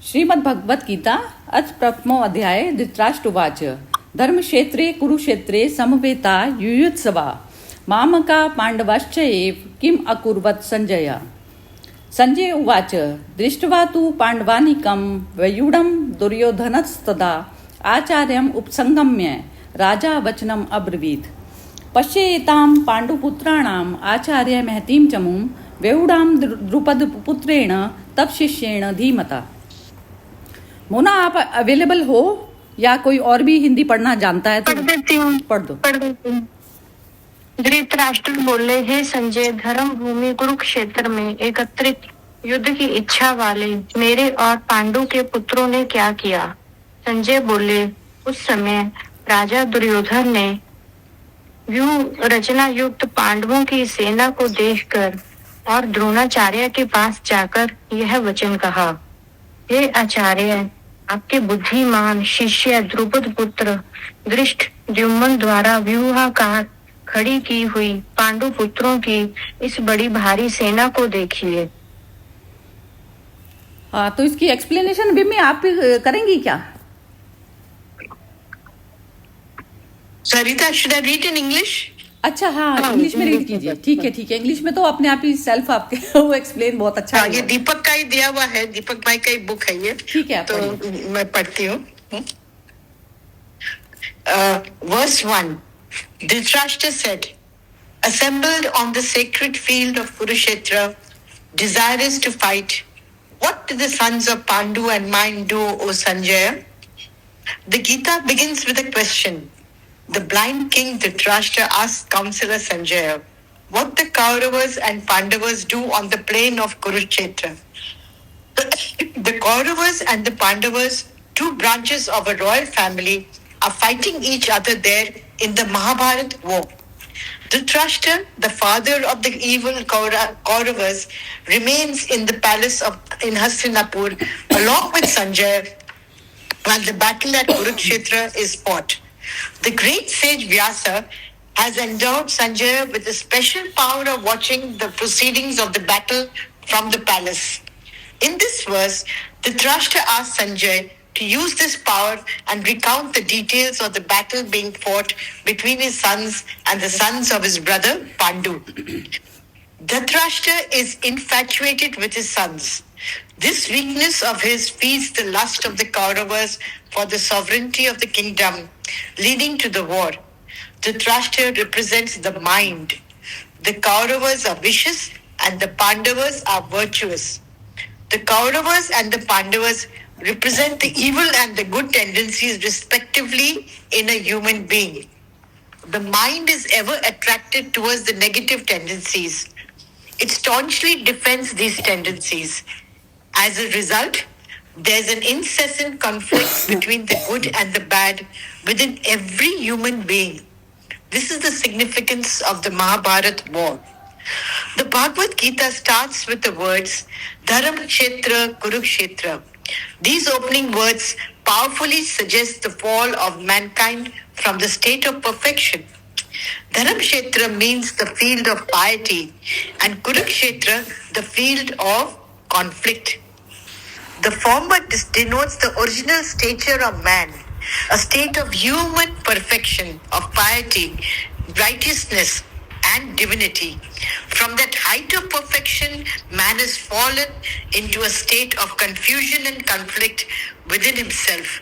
श्रीमद्भगवद्गीता अथ प्रथमो अध्याय धृतराष्ट्र धर्मक्षेत्रे कुरुक्षेत्रे समवेता युयुत्सवा मामका पाण्डवाश्च एव किम अकुर्वत् संजय। संजय उवाच दृष्ट्वा तु पाण्डवानीकं व्यूढं दुर्योधनस्तदा आचार्यम् उपसंगम्य राजा वचनम् अब्रवीत्। पश्येतां पाण्डुपुत्राणाम् आचार्य महतीं चमुं व्यूढां द्रुपदपुत्रेण तब शिष्येण धीमता। मोना आप अवेलेबल हो या कोई और भी हिंदी पढ़ना जानता है तो पढ़ देती हूँ। पढ़ दो। धृतराष्ट्र बोले, हे संजय, धर्म भूमि कुरुक्षेत्र में एकत्रित युद्ध की इच्छा वाले मेरे और पांडु के पुत्रों ने क्या किया। संजय बोले, उस समय राजा दुर्योधन ने व्यूह रचना युक्त पांडवों की सेना को देखकर और द्रोणाचार्य के पास जाकर यह वचन कहा, हे आचार्य, आपके बुद्धिमान शिष्य द्रुपद पुत्र धृष्टद्युम्न द्वारा व्यूहाकार खड़ी की हुई पांडु पुत्रों की इस बड़ी भारी सेना को देखिए। हाँ, तो इसकी एक्सप्लेनेशन भी मैं आप करेंगी क्या? सरिता, should I read in English? अच्छा, हाँ, इंग्लिश में रीड कीजिए। ठीक है, इंग्लिश में तो अपने आप ही सेल्फ आपके वो एक्सप्लेन बहुत अच्छा है। ये दीपक का ही दिया हुआ है, दीपक भाई का ही बुक है ये। ठीक है, तो मैं पढ़ती हूँ। Verse 1. Dhritarashtra said, assembled on the sacred field of Kurukshetra, desirous to fight, what did the sons of Pandu and mine do, O Sanjaya? The Gita begins with a question. The blind king Dhritarashtra asked counselor Sanjaya what the Kauravas and Pandavas do on the plain of Kurukshetra. The Kauravas and the Pandavas, two branches of a royal family, are fighting each other there in the Mahabharata war. Dhritarashtra, the father of the evil Kauravas, remains in the palace in Hastinapur along with Sanjaya while the battle at Kurukshetra is fought. The great sage Vyasa has endowed Sanjaya with the special power of watching the proceedings of the battle from the palace. In this verse, Dhritarashtra asked Sanjaya to use this power and recount the details of the battle being fought between his sons and the sons of his brother Pandu. Dhritarashtra is infatuated with his sons. This weakness of his feeds the lust of the Kauravas for the sovereignty of the kingdom, leading to the war. Dhritarashtra represents the mind. The Kauravas are vicious and the Pandavas are virtuous. The Kauravas and the Pandavas represent the evil and the good tendencies respectively in a human being. The mind is ever attracted towards the negative tendencies. It staunchly defends these tendencies. As a result, there's an incessant conflict between the good and the bad within every human being. This is the significance of the Mahabharata war. The Bhagavad Gita starts with the words Dharamkshetra Kurukshetra. These opening words powerfully suggest the fall of mankind from the state of perfection. Dharamkshetra means the field of piety and Kurukshetra the field of conflict. The former denotes the original stature of man, a state of human perfection, of piety, righteousness, and divinity. From that height of perfection, man has fallen into a state of confusion and conflict within himself.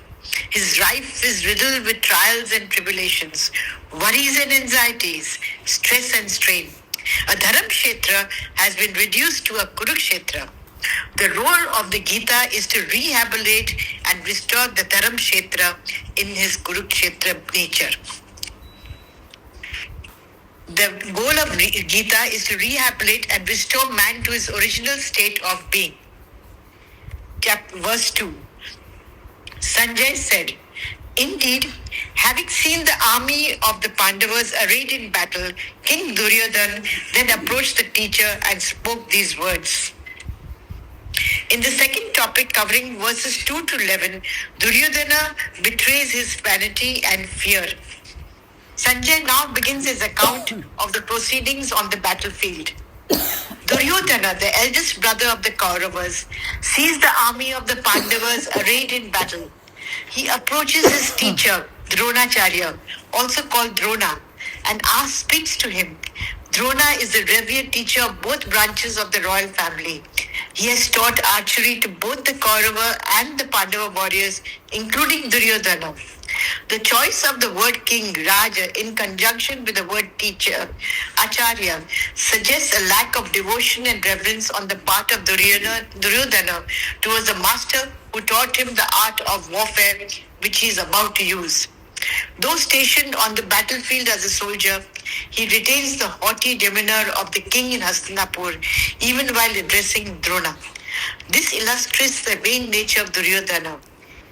His life is riddled with trials and tribulations, worries and anxieties, stress and strain. A Dharamkshetra has been reduced to a Kurukshetra. The role of the Gita is to rehabilitate and restore the Dharamkshetra in his Kurukshetra nature. The goal of Gita is to rehabilitate and restore man to his original state of being. Verse 2. Sanjay said, indeed, having seen the army of the Pandavas arrayed in battle, King Duryodhana then approached the teacher and spoke these words. In the second topic, covering verses 2 to 11, Duryodhana betrays his vanity and fear. Sanjay now begins his account of the proceedings on the battlefield. Duryodhana, the eldest brother of the Kauravas, sees the army of the Pandavas arrayed in battle. He approaches his teacher, Dronacharya, also called Drona, and speaks to him. Drona is the revered teacher of both branches of the royal family. He has taught archery to both the Kaurava and the Pandava warriors, including Duryodhana. The choice of the word king, Raja, in conjunction with the word teacher, Acharya, suggests a lack of devotion and reverence on the part of Duryodhana towards the master who taught him the art of warfare which he is about to use. Though stationed on the battlefield as a soldier, he retains the haughty demeanor of the king in Hastinapur, even while addressing Drona. This illustrates the vain nature of Duryodhana.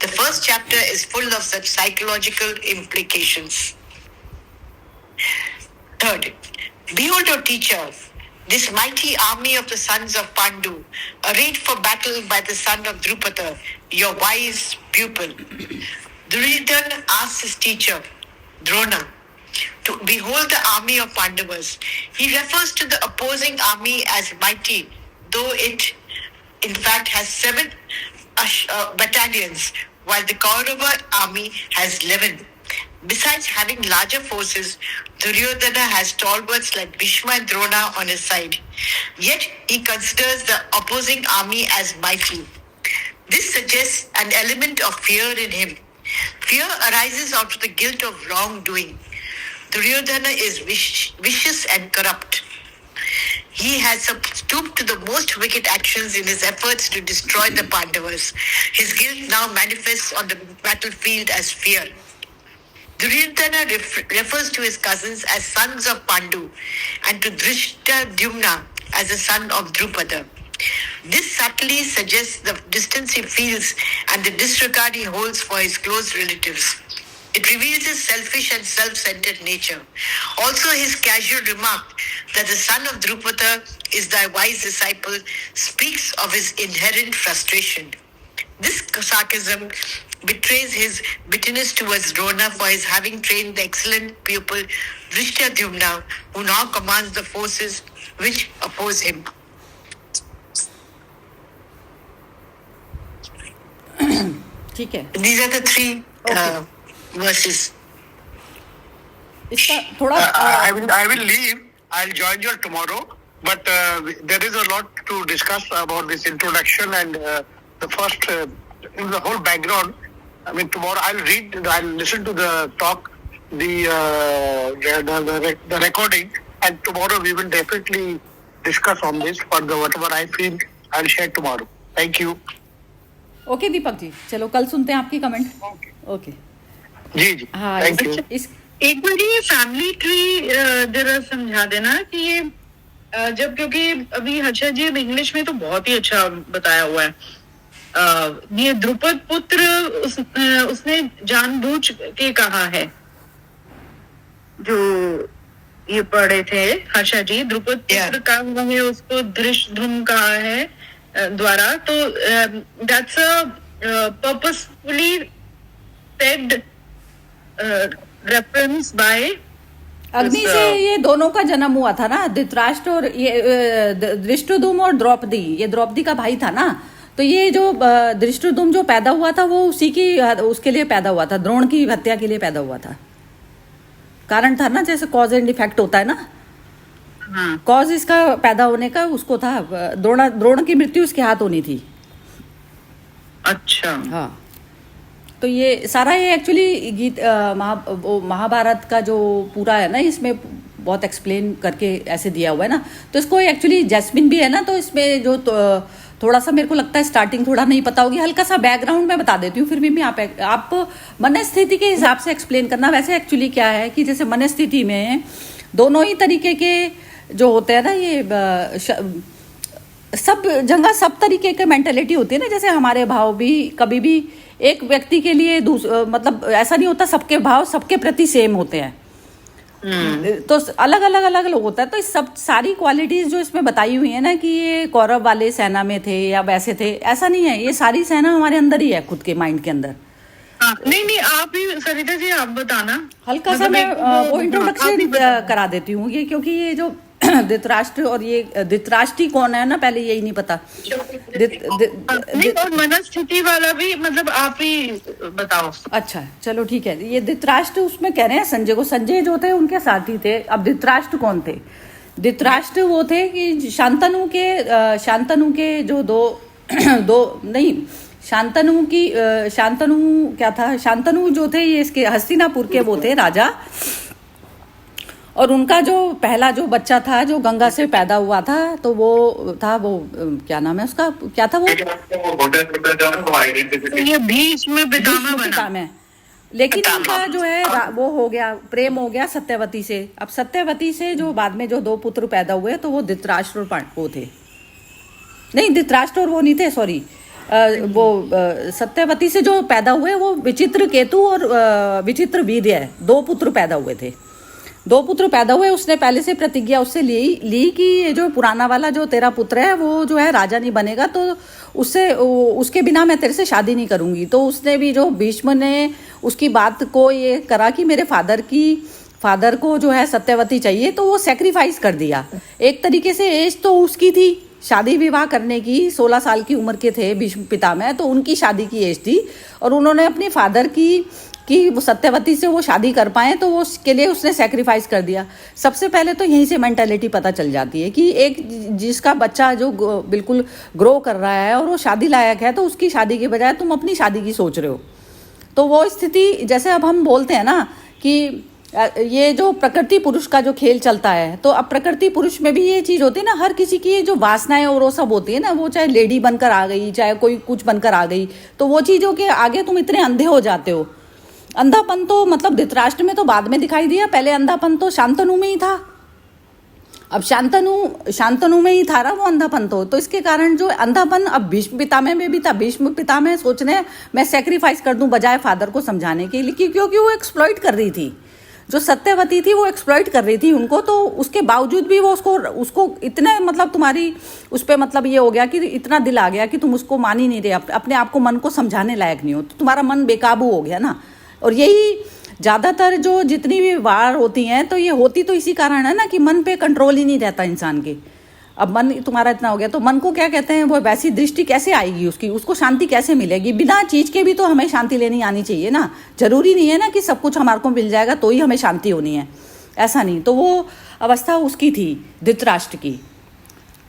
The first chapter is full of such psychological implications. Third, behold, O teacher, this mighty army of the sons of Pandu, arrayed for battle by the son of Drupada, your wise pupil. Duryodhana asks his teacher, Drona, to behold the army of Pandavas. He refers to the opposing army as mighty, though it in fact has 7 battalions, while the Kaurava army has 11. Besides having larger forces, Duryodhana has stalwarts like Bhishma and Drona on his side. Yet he considers the opposing army as mighty. This suggests an element of fear in him. Fear arises out of the guilt of wrongdoing. Duryodhana is vicious and corrupt. He has stooped to the most wicked actions in his efforts to destroy the Pandavas. His guilt now manifests on the battlefield as fear. Duryodhana refers to his cousins as sons of Pandu and to Drishtadyumna as a son of Drupada. This subtly suggests the distance he feels and the disregard he holds for his close relatives. It reveals his selfish and self-centered nature. Also, his casual remark that the son of Drupada is thy wise disciple speaks of his inherent frustration. This sarcasm betrays his bitterness towards Drona for his having trained the excellent pupil Drishtadyumna, who now commands the forces which oppose him. ठीक है. These are the 3 verses. इसका थोड़ा I will leave. I'll join you tomorrow. But there is a lot to discuss about this introduction and the first, in the whole background. I mean, tomorrow I'll listen to the talk, the recording, and tomorrow we will definitely discuss on this. Further, whatever I feel, I'll share tomorrow. Thank you. Okay Deepak ji, चलो कल सुनते हैं आपकी comment. Okay जी हाँ. Thank you. एक बार ये फैमिली ट्री जरा समझा देना कि ये जब, क्योंकि अभी हर्षा जी इंग्लिश में तो बहुत ही अच्छा बताया हुआ है. ये द्रुपद पुत्र उसने जानबूझ के कहा है, जो ये पढ़े थे हर्षा जी, द्रुपद पुत्र का है, उसको धृष्टद्युम्न कहा है द्वारा. तो that's a purposefully said reference by Agni से ये दोनों का जन्म हुआ था ना, धृतराष्ट्र और ये धृष्टद्युम्न और द्रौपदी. ये द्रौपदी का भाई था ना, तो ये जो धृष्टद्युम्न जो पैदा हुआ था वो उसके लिए पैदा हुआ था, द्रोण की हत्या के लिए पैदा हुआ था. कारण था ना, जैसे कॉज एंड इफेक्ट होता है ना. कॉज इसका पैदा होने का उसको था, द्रोण की मृत्यु उसके हाथ होनी थी. अच्छा. हाँ, तो ये सारा ये एक्चुअली गीत महाभारत का जो पूरा है ना, इसमें बहुत एक्सप्लेन करके ऐसे दिया हुआ है ना. तो इसको एक्चुअली जैस्मिन भी है ना, तो इसमें जो थोड़ा सा मेरे को लगता है स्टार्टिंग थोड़ा नहीं पता होगी, हल्का सा बैकग्राउंड में बता देती हूँ, फिर भी आप मन स्थिति के हिसाब से एक्सप्लेन करना. वैसे एक्चुअली क्या है कि जैसे मन स्थिति में दोनों ही तरीके के जो होते हैं ना, ये सब जगह सब तरीके के मेंटेलिटी होती है ना. जैसे हमारे भाव भी कभी भी एक व्यक्ति के लिए मतलब ऐसा नहीं होता सबके भाव सबके प्रति सेम होते हैं. तो अलग अलग लोग होता है. तो इस सब सारी क्वालिटीज जो इसमें बताई हुई है ना, कि ये कौरव वाले सेना में थे या वैसे थे, ऐसा नहीं है. ये सारी सेना हमारे अंदर ही है, खुद के माइंड के अंदर. नहीं आप ही सरिता जी आप बताना हल्का सा. मैं वो इंट्रोडक्शन करा देती हूँ ये, क्योंकि ये जो धृतराष्ट्र और ये धृतराष्ट्री कौन है ना, पहले यही नहीं पता। नहीं, और मनस्थिति वाला भी मतलब आप ही बताओ। अच्छा चलो ठीक है। ये धृतराष्ट्र उसमें कह रहे हैं संजय को, संजय जो थे उनके साथी थे। अब धृतराष्ट्र कौन थे? धृतराष्ट्र वो थे कि शांतनु के जो शांतनु क्या था, शांतनु जो थे ये इसके हस्तिनापुर के वो थे राजा, और उनका जो पहला जो बच्चा था जो गंगा से पैदा हुआ था, तो वो था वो क्या नाम है उसका, क्या था वो, ये भीष्म पितामह बना। लेकिन उनका जो है वो हो गया, प्रेम हो गया सत्यवती से। अब सत्यवती से जो बाद में जो 2 पुत्र पैदा हुए तो वो धृतराष्ट्र और वो थे, नहीं धृतराष्ट्र और वो नहीं थे, सॉरी, वो सत्यवती से जो पैदा हुए वो विचित्र केतु और विचित्र वीर्य 2 पुत्र पैदा हुए थे। 2 पुत्र पैदा हुए। उसने पहले से प्रतिज्ञा उससे ली कि ये जो पुराना वाला जो तेरा पुत्र है वो जो है राजा नहीं बनेगा, तो उसके बिना मैं तेरे से शादी नहीं करूंगी। तो उसने भी, जो भीष्म ने उसकी बात को ये करा कि मेरे फादर को जो है सत्यवती चाहिए, तो वो सेक्रीफाइस कर दिया। एक तरीके से एज तो उसकी थी शादी विवाह करने की, 16 साल की उम्र के थे भीष्म पितामह, तो उनकी शादी की एज थी, और उन्होंने अपने फादर की वो सत्यवती से वो शादी कर पाए, तो वो उसके लिए उसने सेक्रीफाइस कर दिया। सबसे पहले तो यहीं से मेंटालिटी पता चल जाती है कि एक जिसका बच्चा जो बिल्कुल ग्रो कर रहा है और वो शादी लायक है, तो उसकी शादी के बजाय तुम अपनी शादी की सोच रहे हो। तो वो स्थिति, जैसे अब हम बोलते हैं ना कि ये जो प्रकृति पुरुष का जो खेल चलता है, तो अब प्रकृति पुरुष में भी ये चीज़ होती है ना, हर किसी की जो वासनाएं और वो सब होती है ना, वो चाहे लेडी बनकर आ गई, चाहे कोई कुछ बनकर आ गई, तो वो चीज़ों के आगे तुम इतने अंधे हो जाते हो। अंधापन तो मतलब धृतराष्ट्र में तो बाद में दिखाई दिया, पहले अंधापन तो शांतनु में ही था। अब शांतनु में ही था ना वो अंधापन, तो इसके कारण जो अंधापन अब भीष्म पितामह में भी था। भीष्म पितामह सोच रहे मैं सेक्रीफाइस कर दूं बजाय फादर को समझाने के लिए, क्योंकि वो एक्सप्लॉइट कर रही थी, जो सत्यवती थी वो एक्सप्लॉइट कर रही थी उनको। तो उसके बावजूद भी वो उसको इतना मतलब तुम्हारी उस पर मतलब ये हो गया कि इतना दिल आ गया कि तुम उसको मान ही नहीं रहे, अपने आप को मन को समझाने लायक नहीं हो, तो तुम्हारा मन बेकाबू हो गया ना। और यही ज़्यादातर जो जितनी भी वार होती हैं, तो ये होती तो इसी कारण है ना कि मन पे कंट्रोल ही नहीं रहता इंसान के। अब मन तुम्हारा इतना हो गया, तो मन को क्या कहते हैं, वो वैसी दृष्टि कैसे आएगी उसको शांति कैसे मिलेगी? बिना चीज़ के भी तो हमें शांति लेनी आनी चाहिए ना। जरूरी नहीं है ना कि सब कुछ हमारे को मिल जाएगा तो ही हमें शांति होनी है, ऐसा नहीं। तो वो अवस्था उसकी थी धृतराष्ट्र की,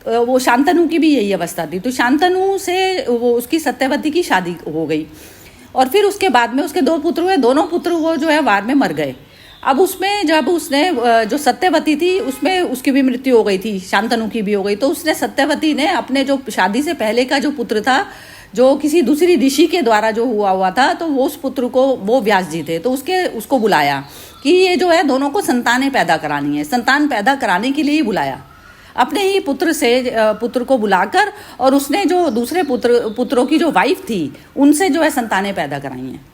वो शांतनु की भी यही अवस्था थी। तो शांतनु से वो उसकी सत्यवती की शादी हो गई, और फिर उसके बाद में उसके 2 पुत्र हुए। दोनों पुत्र वो जो है वार में मर गए। अब उसमें जब उसने जो सत्यवती थी उसमें उसकी भी मृत्यु हो गई थी, शांतनु की भी हो गई। तो उसने सत्यवती ने अपने जो शादी से पहले का जो पुत्र था, जो किसी दूसरी ऋषि के द्वारा जो हुआ था, तो वो उस पुत्र को, वो व्यास जी थे, तो उसको बुलाया कि ये जो है दोनों को संतानें पैदा करानी है। संतान पैदा कराने के लिए ही बुलाया अपने ही पुत्र को बुलाकर, और उसने जो दूसरे पुत्रों की जो वाइफ थी उनसे जो है संतानें पैदा कराई हैं।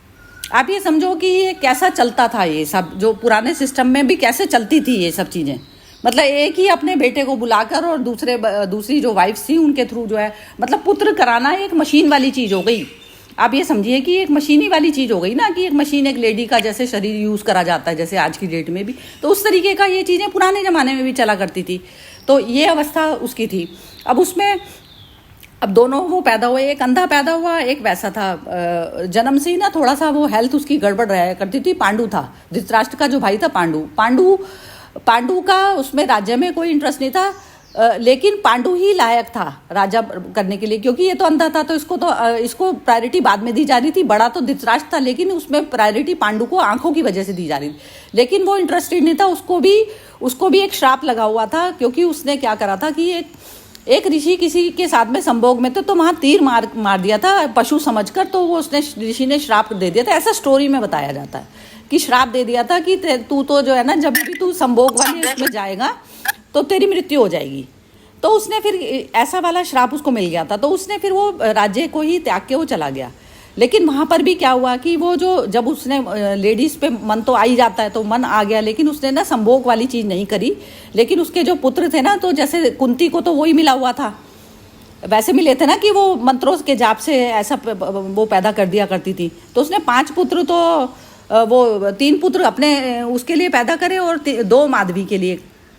आप ये समझो कि ये कैसा चलता था, ये सब जो पुराने सिस्टम में भी कैसे चलती थी ये सब चीज़ें। मतलब एक ही अपने बेटे को बुलाकर और दूसरी जो वाइफ थी उनके थ्रू जो है मतलब पुत्र कराना एक मशीन वाली चीज़ हो गई। आप ये समझिए कि एक मशीनी वाली चीज़ हो गई ना, कि एक मशीन एक लेडी का जैसे शरीर यूज़ करा जाता है जैसे आज की डेट में भी, तो उस तरीके का ये चीज़ें पुराने ज़माने में भी चला करती थी। तो ये अवस्था उसकी थी। अब उसमें अब दोनों वो पैदा हुए, एक अंधा पैदा हुआ, एक वैसा था। जन्म से ही ना थोड़ा सा वो हेल्थ उसकी गड़बड़ रहा करती थी। पांडु था, धृतराष्ट्र का जो भाई था पांडु का उसमें राज्य में कोई इंटरेस्ट नहीं था, लेकिन पांडु ही लायक था राजा करने के लिए, क्योंकि ये तो अंधा था, तो इसको प्रायोरिटी बाद में दी जा रही थी। बड़ा तो धृतराष्ट्र था, लेकिन उसमें प्रायोरिटी पांडु को आंखों की वजह से दी जा रही थी। लेकिन वो इंटरेस्टेड नहीं था, उसको भी एक श्राप लगा हुआ था, क्योंकि उसने क्या करा था कि एक ऋषि किसी के साथ में संभोग में तो वहाँ तीर मार दिया था पशु समझकर। तो वो ऋषि ने श्राप दे दिया था, ऐसा स्टोरी में बताया जाता है कि श्राप दे दिया था कि तू तो जो है ना, जब भी तू संभोग वाले उसमें जाएगा तो तेरी मृत्यु हो जाएगी। तो उसने फिर ऐसा वाला श्राप उसको मिल गया था, तो उसने फिर वो राज्य को ही त्याग के वो चला गया। लेकिन वहाँ पर भी क्या हुआ कि वो जो जब उसने लेडीज़ पे मन तो आ ही जाता है, तो मन आ गया, लेकिन उसने ना संभोग वाली चीज़ नहीं करी। लेकिन उसके जो पुत्र थे ना, तो जैसे कुंती को तो वही मिला हुआ था, वैसे मिले थे ना कि वो मंत्रों के जाप से ऐसा वो पैदा कर दिया करती थी। तो उसने 5 पुत्र, तो वो 3 पुत्र अपने उसके लिए पैदा करे और 2 माधवी के लिए,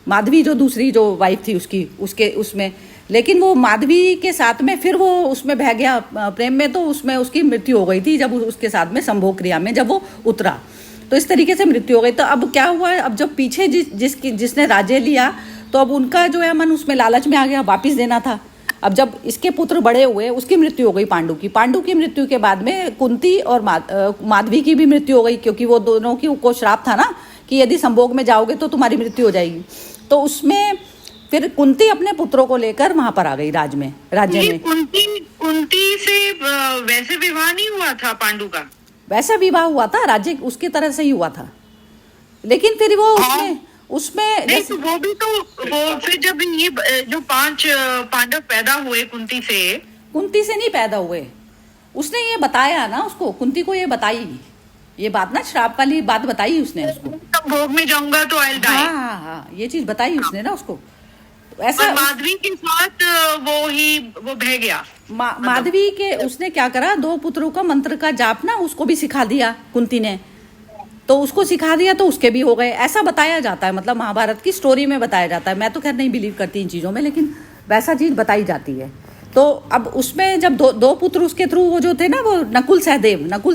माधवी जो दूसरी जो वाइफ थी उसकी, उसके उसमें, लेकिन वो माधवी के साथ में फिर वो उसमें बह गया प्रेम में, तो उसमें उसकी मृत्यु हो गई थी जब उसके साथ में संभोग क्रिया में जब वो उतरा, तो इस तरीके से मृत्यु हो गई। तो अब क्या हुआ, अब जब पीछे जिसने राज्य लिया तो अब उनका जो है मन उसमें लालच में आ गया, वापिस देना था। अब जब इसके पुत्र बड़े हुए, उसकी मृत्यु हो गई पांडु की। पांडु की मृत्यु के बाद में कुंती और माधवी की भी मृत्यु हो गई, क्योंकि वो दोनों की को श्राप था ना कि यदि संभोग में जाओगे तो तुम्हारी मृत्यु हो जाएगी। तो उसमें फिर कुंती अपने पुत्रों को लेकर वहां पर आ गई राज्य में। कुंती से वैसे विवाह नहीं हुआ था पांडु का? वैसा विवाह हुआ था, राज्य उसकी तरह से ही हुआ था, लेकिन फिर वो उसमें नहीं, तो वो भी तो वो फिर जब ये जो 5 पांडव पैदा हुए कुंती से नहीं पैदा हुए, उसने ये बताया ना उसको, कुंती को ये बताई ये बात ना, श्राप वाली बात बताई उसने उसको, तब भोग में जाऊंगा तो आई डाई। हाँ, ये चीज बताई उसने ना उसको। ऐसा माधवी के साथ वो बह गया। माधवी के उसने क्या करा, 2 पुत्रों का मंत्र का जाप ना उसको भी सिखा दिया कुंती ने, तो उसको सिखा दिया तो उसके भी हो गए, ऐसा बताया जाता है, मतलब महाभारत की स्टोरी में बताया जाता है। मैं तो खैर नहीं बिलीव करती इन चीज़ों में, लेकिन वैसा चीज़ बताई जाती है। तो अब उसमें जब दो पुत्र उसके थ्रू वो जो थे ना, वो नकुल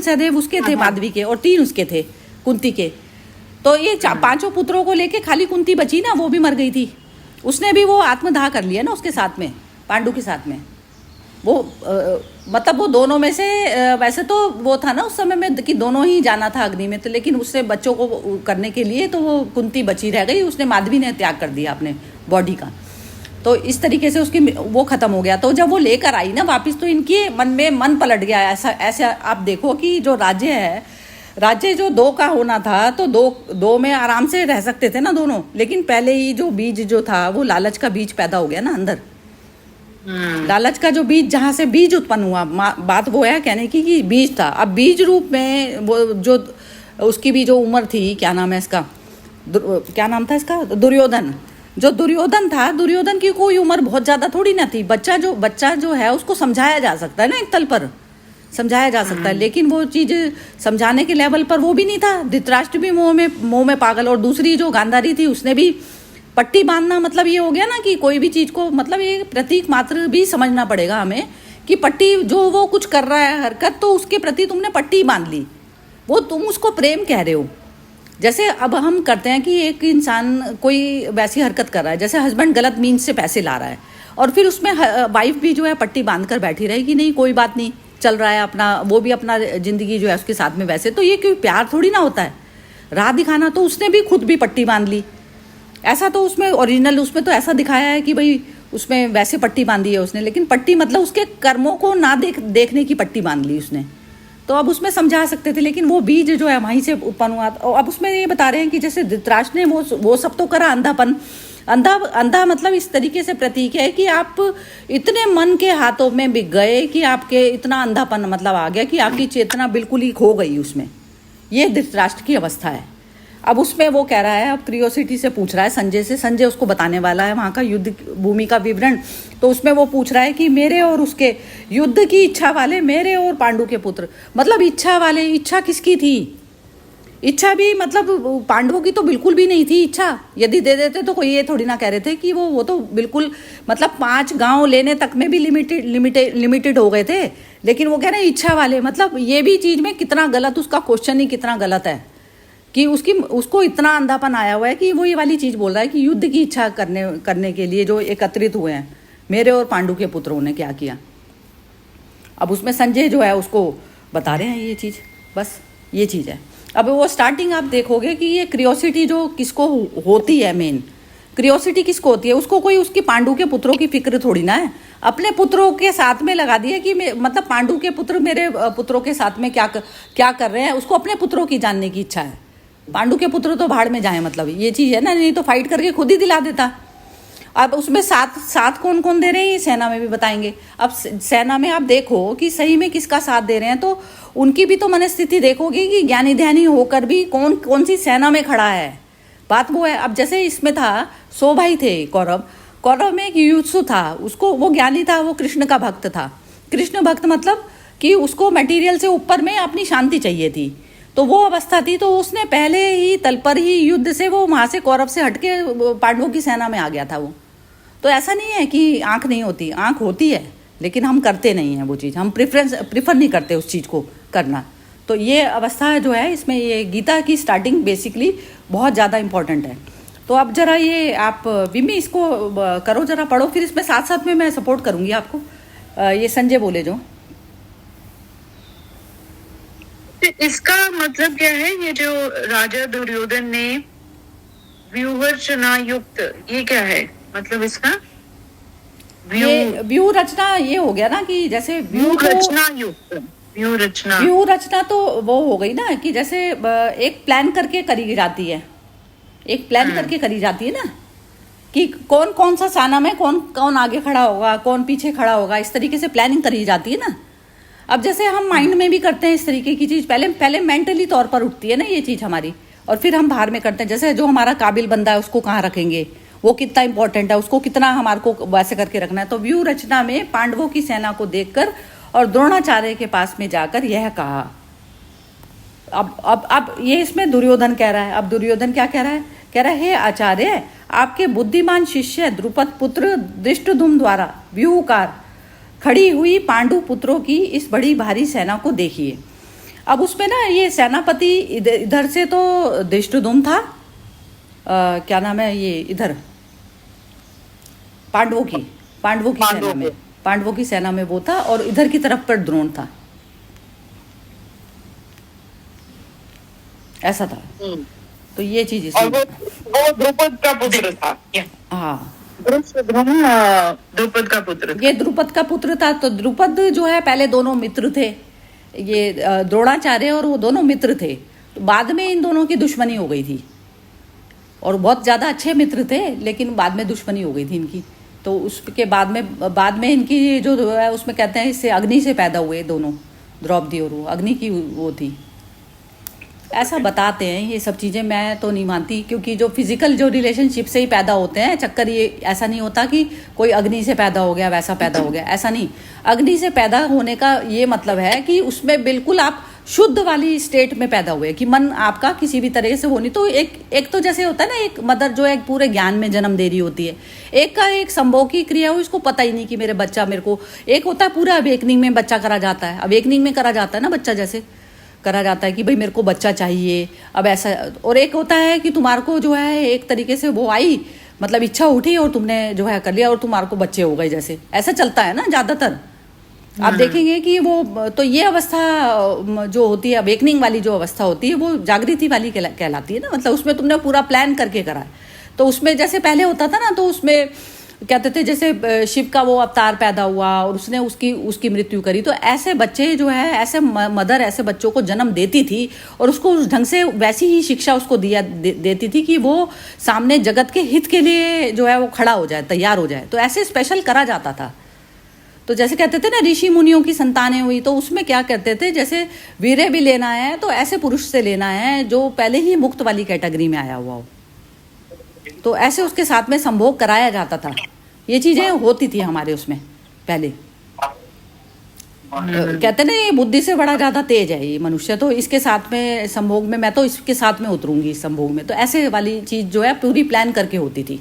सहदेव उसके थे माधवी के, और 3 उसके थे कुंती के। तो ये 5 पुत्रों को लेके खाली कुंती बची ना, वो भी मर गई थी। उसने भी वो आत्मदाह कर लिया ना उसके साथ में, पांडु के साथ में। वो मतलब वो दोनों में से वैसे तो वो था ना उस समय में कि दोनों ही जाना था अग्नि में, तो लेकिन उससे बच्चों को करने के लिए तो वो कुंती बची रह गई, उसने माधवी ने त्याग कर दिया अपने बॉडी का। तो इस तरीके से उसकी वो खत्म हो गया। तो जब वो लेकर आई ना वापिस, तो इनके मन पलट गया। ऐसा आप देखो कि जो राज्य जो 2 का होना था, तो दो में आराम से रह सकते थे ना दोनों, लेकिन पहले ही जो बीज जो था वो लालच का बीज पैदा हो गया ना अंदर। लालच का जो बीज, जहाँ से बीज उत्पन्न हुआ, बात वो है कहने की कि बीज था। अब बीज रूप में वो जो उसकी भी जो उम्र थी, क्या नाम है इसका, क्या नाम था इसका, दुर्योधन। जो दुर्योधन था, दुर्योधन की कोई उम्र बहुत ज्यादा थोड़ी ना थी। बच्चा जो है उसको समझाया जा सकता है ना, एक तल पर समझाया जा सकता है, लेकिन वो चीज समझाने के लेवल पर वो भी नहीं था। धृतराष्ट्र भी मोह में पागल, और दूसरी जो गांधारी थी उसने भी पट्टी बांधना, मतलब ये हो गया ना कि कोई भी चीज को, मतलब ये प्रतीक मात्र भी समझना पड़ेगा हमें कि पट्टी जो वो कुछ कर रहा है हरकत, तो उसके प्रति तुमने पट्टी बांध ली, वो तुम उसको प्रेम कह रहे हो। जैसे अब हम करते हैं कि एक इंसान कोई वैसी हरकत कर रहा है, जैसे हस्बैंड गलत मीन्स से पैसे ला रहा है, और फिर उसमें वाइफ भी जो है पट्टी बांध कर बैठी रहेगी, नहीं कोई बात नहीं, चल रहा है अपना, वो भी अपना जिंदगी जो है उसके साथ में। वैसे तो ये कोई प्यार थोड़ी ना होता है, राह दिखाना। तो उसने भी खुद भी पट्टी बांध ली। ऐसा तो उसमें ओरिजिनल उसमें तो ऐसा दिखाया है कि भाई उसमें वैसे पट्टी बांधी है उसने, लेकिन पट्टी मतलब उसके कर्मों को ना देखने की पट्टी बांध ली उसने। तो अब उसमें समझा सकते थे, लेकिन वो बीज जो है वहीं से उत्पन्न हुआ। और अब उसमें ये बता रहे हैं कि जैसे धृतराष्ट्र ने वो सब तो करा, अंधापन, अंधा मतलब इस तरीके से प्रतीक है कि आप इतने मन के हाथों में बिक गए कि आपके इतना अंधापन मतलब आ गया कि आपकी चेतना बिल्कुल ही खो गई उसमें। ये धृतराष्ट्र की अवस्था है। अब उसमें वो कह रहा है, अब क्रियोसिटी से पूछ रहा है संजय से, संजय उसको बताने वाला है वहाँ का युद्ध भूमि का विवरण। तो उसमें वो पूछ रहा है कि मेरे और उसके युद्ध की इच्छा वाले मेरे और पांडु के पुत्र, मतलब इच्छा वाले, इच्छा किसकी थी? इच्छा भी मतलब पांडवों की तो बिल्कुल भी नहीं थी इच्छा। यदि दे देते तो कोई ये थोड़ी ना कह रहे थे कि वो तो बिल्कुल मतलब 5 गांव लेने तक में भी लिमिटेड हो गए थे। लेकिन वो कह रहे हैं इच्छा वाले, मतलब ये भी चीज में कितना गलत, उसका क्वेश्चन ही कितना गलत है कि उसको इतना अंधापन आया हुआ है कि वो ये वाली चीज बोल रहा है कि युद्ध की इच्छा करने के लिए जो एकत्रित हुए हैं मेरे और पांडु के पुत्रों ने क्या किया। अब उसमें संजय जो है उसको बता रहे हैं ये चीज, बस ये चीज है। अब वो स्टार्टिंग आप देखोगे कि ये क्रियोसिटी जो किसको होती है, मेन क्रियोसिटी किसको होती है, उसको कोई उसकी पांडु के पुत्रों की फिक्र थोड़ी ना है। अपने पुत्रों के साथ में लगा दिया कि मतलब पांडु के पुत्र मेरे पुत्रों के साथ में क्या कर रहे हैं, उसको अपने पुत्रों की जानने की इच्छा है। पांडु के पुत्र तो भाड़ में जाए, मतलब ये चीज है ना, नहीं तो फाइट करके खुद ही दिला देता। अब उसमें साथ कौन कौन दे रहे हैं ये सेना में भी बताएंगे। अब सेना में आप देखो कि सही में किसका साथ दे रहे हैं, तो उनकी भी तो मनस्थिति देखोगे कि ज्ञानी ध्यानी होकर भी कौन सी सेना में खड़ा है। बात वो है। अब जैसे इसमें था 100 भाई थे कौरव में एक युत्सु था, उसको वो ज्ञानी था, वो कृष्ण का भक्त था। कृष्ण भक्त मतलब कि उसको मटेरियल से ऊपर में अपनी शांति चाहिए थी। तो वो अवस्था थी, तो उसने पहले ही तल पर ही युद्ध से वो वहां से कौरव से हटके पांडवों की सेना में आ गया था वो। तो ऐसा नहीं है कि आंख नहीं होती, आंख होती है, लेकिन हम करते नहीं हैं वो चीज़, हम प्रिफर नहीं करते उस चीज़ को करना। तो ये अवस्था जो है इसमें ये गीता की स्टार्टिंग बेसिकली बहुत ज़्यादा इम्पोर्टेंट है। तो अब जरा ये आप बिम्मी इसको करो, जरा पढ़ो, फिर इसमें साथ साथ में मैं सपोर्ट करूँगी आपको। ये संजय बोले जो इसका मतलब क्या है, ये जो राजा दुर्योधन ने व्यूहरचना युक्त, ये क्या है मतलब इसका? ये व्यू रचना ये हो गया ना कि जैसे व्यूहरचना युक्त, व्यू रचना तो वो हो गई ना कि जैसे एक प्लान करके करी जाती है, एक प्लान करके करी जाती है ना कि कौन कौन सा सेना में कौन कौन आगे खड़ा होगा, कौन पीछे खड़ा होगा, इस तरीके से प्लानिंग करी जाती है ना। अब जैसे हम माइंड में भी करते हैं इस तरीके की चीज़, पहले मेंटली तौर पर उठती है ना ये चीज़ हमारी, और फिर हम बाहर में करते हैं। जैसे जो हमारा काबिल बंदा है उसको कहाँ रखेंगे, वो कितना इंपॉर्टेंट है, उसको कितना हमारे को वैसे करके रखना है। तो व्यू रचना में पांडवों की सेना को देखकर और द्रोणाचार्य के पास में जाकर यह कहा। अब ये इसमें दुर्योधन कह रहा है। अब दुर्योधन क्या कह रहा है? कह रहा है, हे आचार्य, आपके बुद्धिमान शिष्य द्रुपद पुत्र धृष्टद्युम्न द्वारा व्यूहकार खड़ी हुई पांडु पुत्रों की इस बड़ी भारी सेना को देखिए। अब उसमें ना ये सेनापति इधर से तो धृष्टद्युम्न था, क्या नाम है ये, इधर पांडवों की सेना में वो था, और इधर की तरफ पर द्रोण था, ऐसा था। तो ये चीज और वो द्रुपद का पुत्र था। हाँ, द्रुपद का पुत्र, ये द्रुपद का पुत्र था। तो द्रुपद जो है पहले दोनों मित्र थे, ये द्रोणाचार्य और वो दोनों मित्र थे। तो बाद में इन दोनों की दुश्मनी हो गई थी, और बहुत ज्यादा अच्छे मित्र थे, लेकिन बाद में दुश्मनी हो गई थी इनकी। तो उसके बाद में इनकी जो है उसमें कहते हैं इससे अग्नि से पैदा हुए दोनों, द्रौपदी और वो अग्नि की वो थी, ऐसा बताते हैं। ये सब चीज़ें मैं तो नहीं मानती, क्योंकि जो फिजिकल जो रिलेशनशिप से ही पैदा होते हैं चक्कर, ये ऐसा नहीं होता कि कोई अग्नि से पैदा हो गया वैसा पैदा हो गया, ऐसा नहीं। अग्नि से पैदा होने का ये मतलब है कि उसमें बिल्कुल आप शुद्ध वाली स्टेट में पैदा हुए, कि मन आपका किसी भी तरह से हो नहीं। तो एक तो जैसे होता है ना, एक मदर जो है पूरे ज्ञान में जन्म दे रही होती है, एक का एक संभोग की क्रिया हो, इसको पता ही नहीं कि मेरे बच्चा मेरे को, एक होता है पूरा अवेकनिंग में बच्चा करा जाता है, अवेकनिंग में करा जाता है ना बच्चा, जैसे करा जाता है कि भाई मेरे को बच्चा चाहिए अब ऐसा। और एक होता है कि तुम्हारे को जो है एक तरीके से वो आई, मतलब इच्छा उठी और तुमने जो है कर लिया और तुम्हारे को बच्चे हो गए, जैसे ऐसा चलता है ना ज़्यादातर। आप देखेंगे कि वो, तो ये अवस्था जो होती है अवेकनिंग वाली जो अवस्था होती है, वो जागृति वाली कहलाती है ना। मतलब उसमें तुमने पूरा प्लान करके करा है। तो उसमें जैसे पहले होता था ना, तो उसमें कहते थे जैसे शिव का वो अवतार पैदा हुआ और उसने उसकी मृत्यु करी। तो ऐसे बच्चे जो है, ऐसे मदर ऐसे बच्चों को जन्म देती थी और उसको उस ढंग से वैसी ही शिक्षा उसको देती थी कि वो सामने जगत के हित के लिए जो है वो खड़ा हो जाए, तैयार हो जाए। तो ऐसे स्पेशल करा जाता था। तो जैसे कहते थे ना ऋषि मुनियों की संतानें हुई, तो उसमें क्या कहते थे, जैसे वीर्य भी लेना है तो ऐसे पुरुष से लेना है जो पहले ही मुक्त वाली कैटेगरी में आया हुआ हो। तो ऐसे उसके साथ में संभोग कराया जाता था। ये चीजें होती थी हमारे उसमें पहले। कहते ना ये बुद्धि से बड़ा ज्यादा तेज है ये मनुष्य, तो इसके साथ में संभोग में, मैं तो इसके साथ में उतरूंगी इस संभोग में। तो ऐसे वाली चीज जो है पूरी प्लान करके होती थी।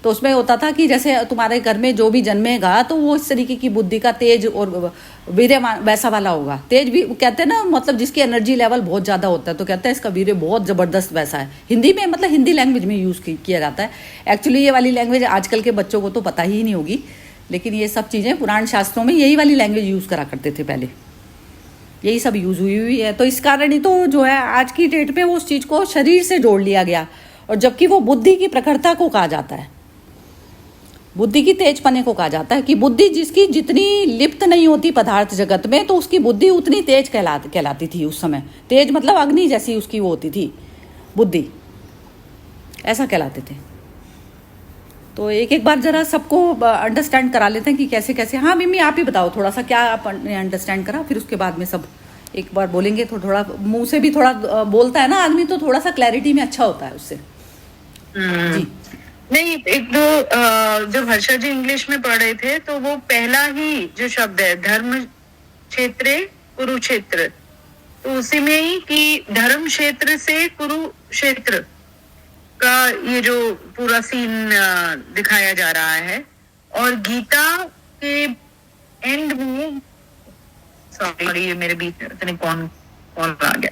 तो उसमें होता था कि जैसे तुम्हारे घर में जो भी जन्मेगा तो वो इस तरीके की बुद्धि का तेज और वीर्य वैसा वाला होगा। तेज भी कहते हैं ना, मतलब जिसकी एनर्जी लेवल बहुत ज़्यादा होता है, तो कहते हैं इसका वीर्य बहुत ज़बरदस्त वैसा है। हिंदी में, मतलब हिंदी लैंग्वेज में यूज़ किया जाता है। एक्चुअली ये वाली लैंग्वेज आजकल के बच्चों को तो पता ही नहीं होगी, लेकिन ये सब चीज़ें पुराण शास्त्रों में यही वाली लैंग्वेज यूज़ करा करते थे पहले, यही सब यूज़ हुई है। तो इस कारण ही तो जो है आज की डेट में वो उस चीज़ को शरीर से जोड़ लिया गया, और जबकि वो बुद्धि की प्रखरता को कहा जाता है, बुद्धि की तेज पने को कहा जाता है। कि बुद्धि जिसकी जितनी लिप्त नहीं होती पदार्थ जगत में, तो उसकी बुद्धि उतनी तेज कहलाती थी उस समय। तेज मतलब अग्नि जैसी उसकी वो होती थी बुद्धि, ऐसा कहलाते थे। तो एक एक बार जरा सबको अंडरस्टैंड करा लेते हैं कि कैसे कैसे। हाँ मिमी आप ही बताओ थोड़ा सा, क्या आपने अंडरस्टैंड करा, फिर उसके बाद में सब एक बार बोलेंगे। थोड़ा मुंह से भी थोड़ा बोलता है ना आदमी, तो थोड़ा सा क्लैरिटी में अच्छा होता है उससे। जी नहीं, एक दो जब हर्षा जी इंग्लिश में पढ़ रहे थे, तो वो पहला ही जो शब्द है धर्म क्षेत्रे कुरुक्षेत्र, तो उसी में ही कि धर्म क्षेत्र से कुरुक्षेत्र का ये जो पूरा सीन दिखाया जा रहा है, और गीता के एंड में, सॉरी ये मेरे बीच में कौन आ गया,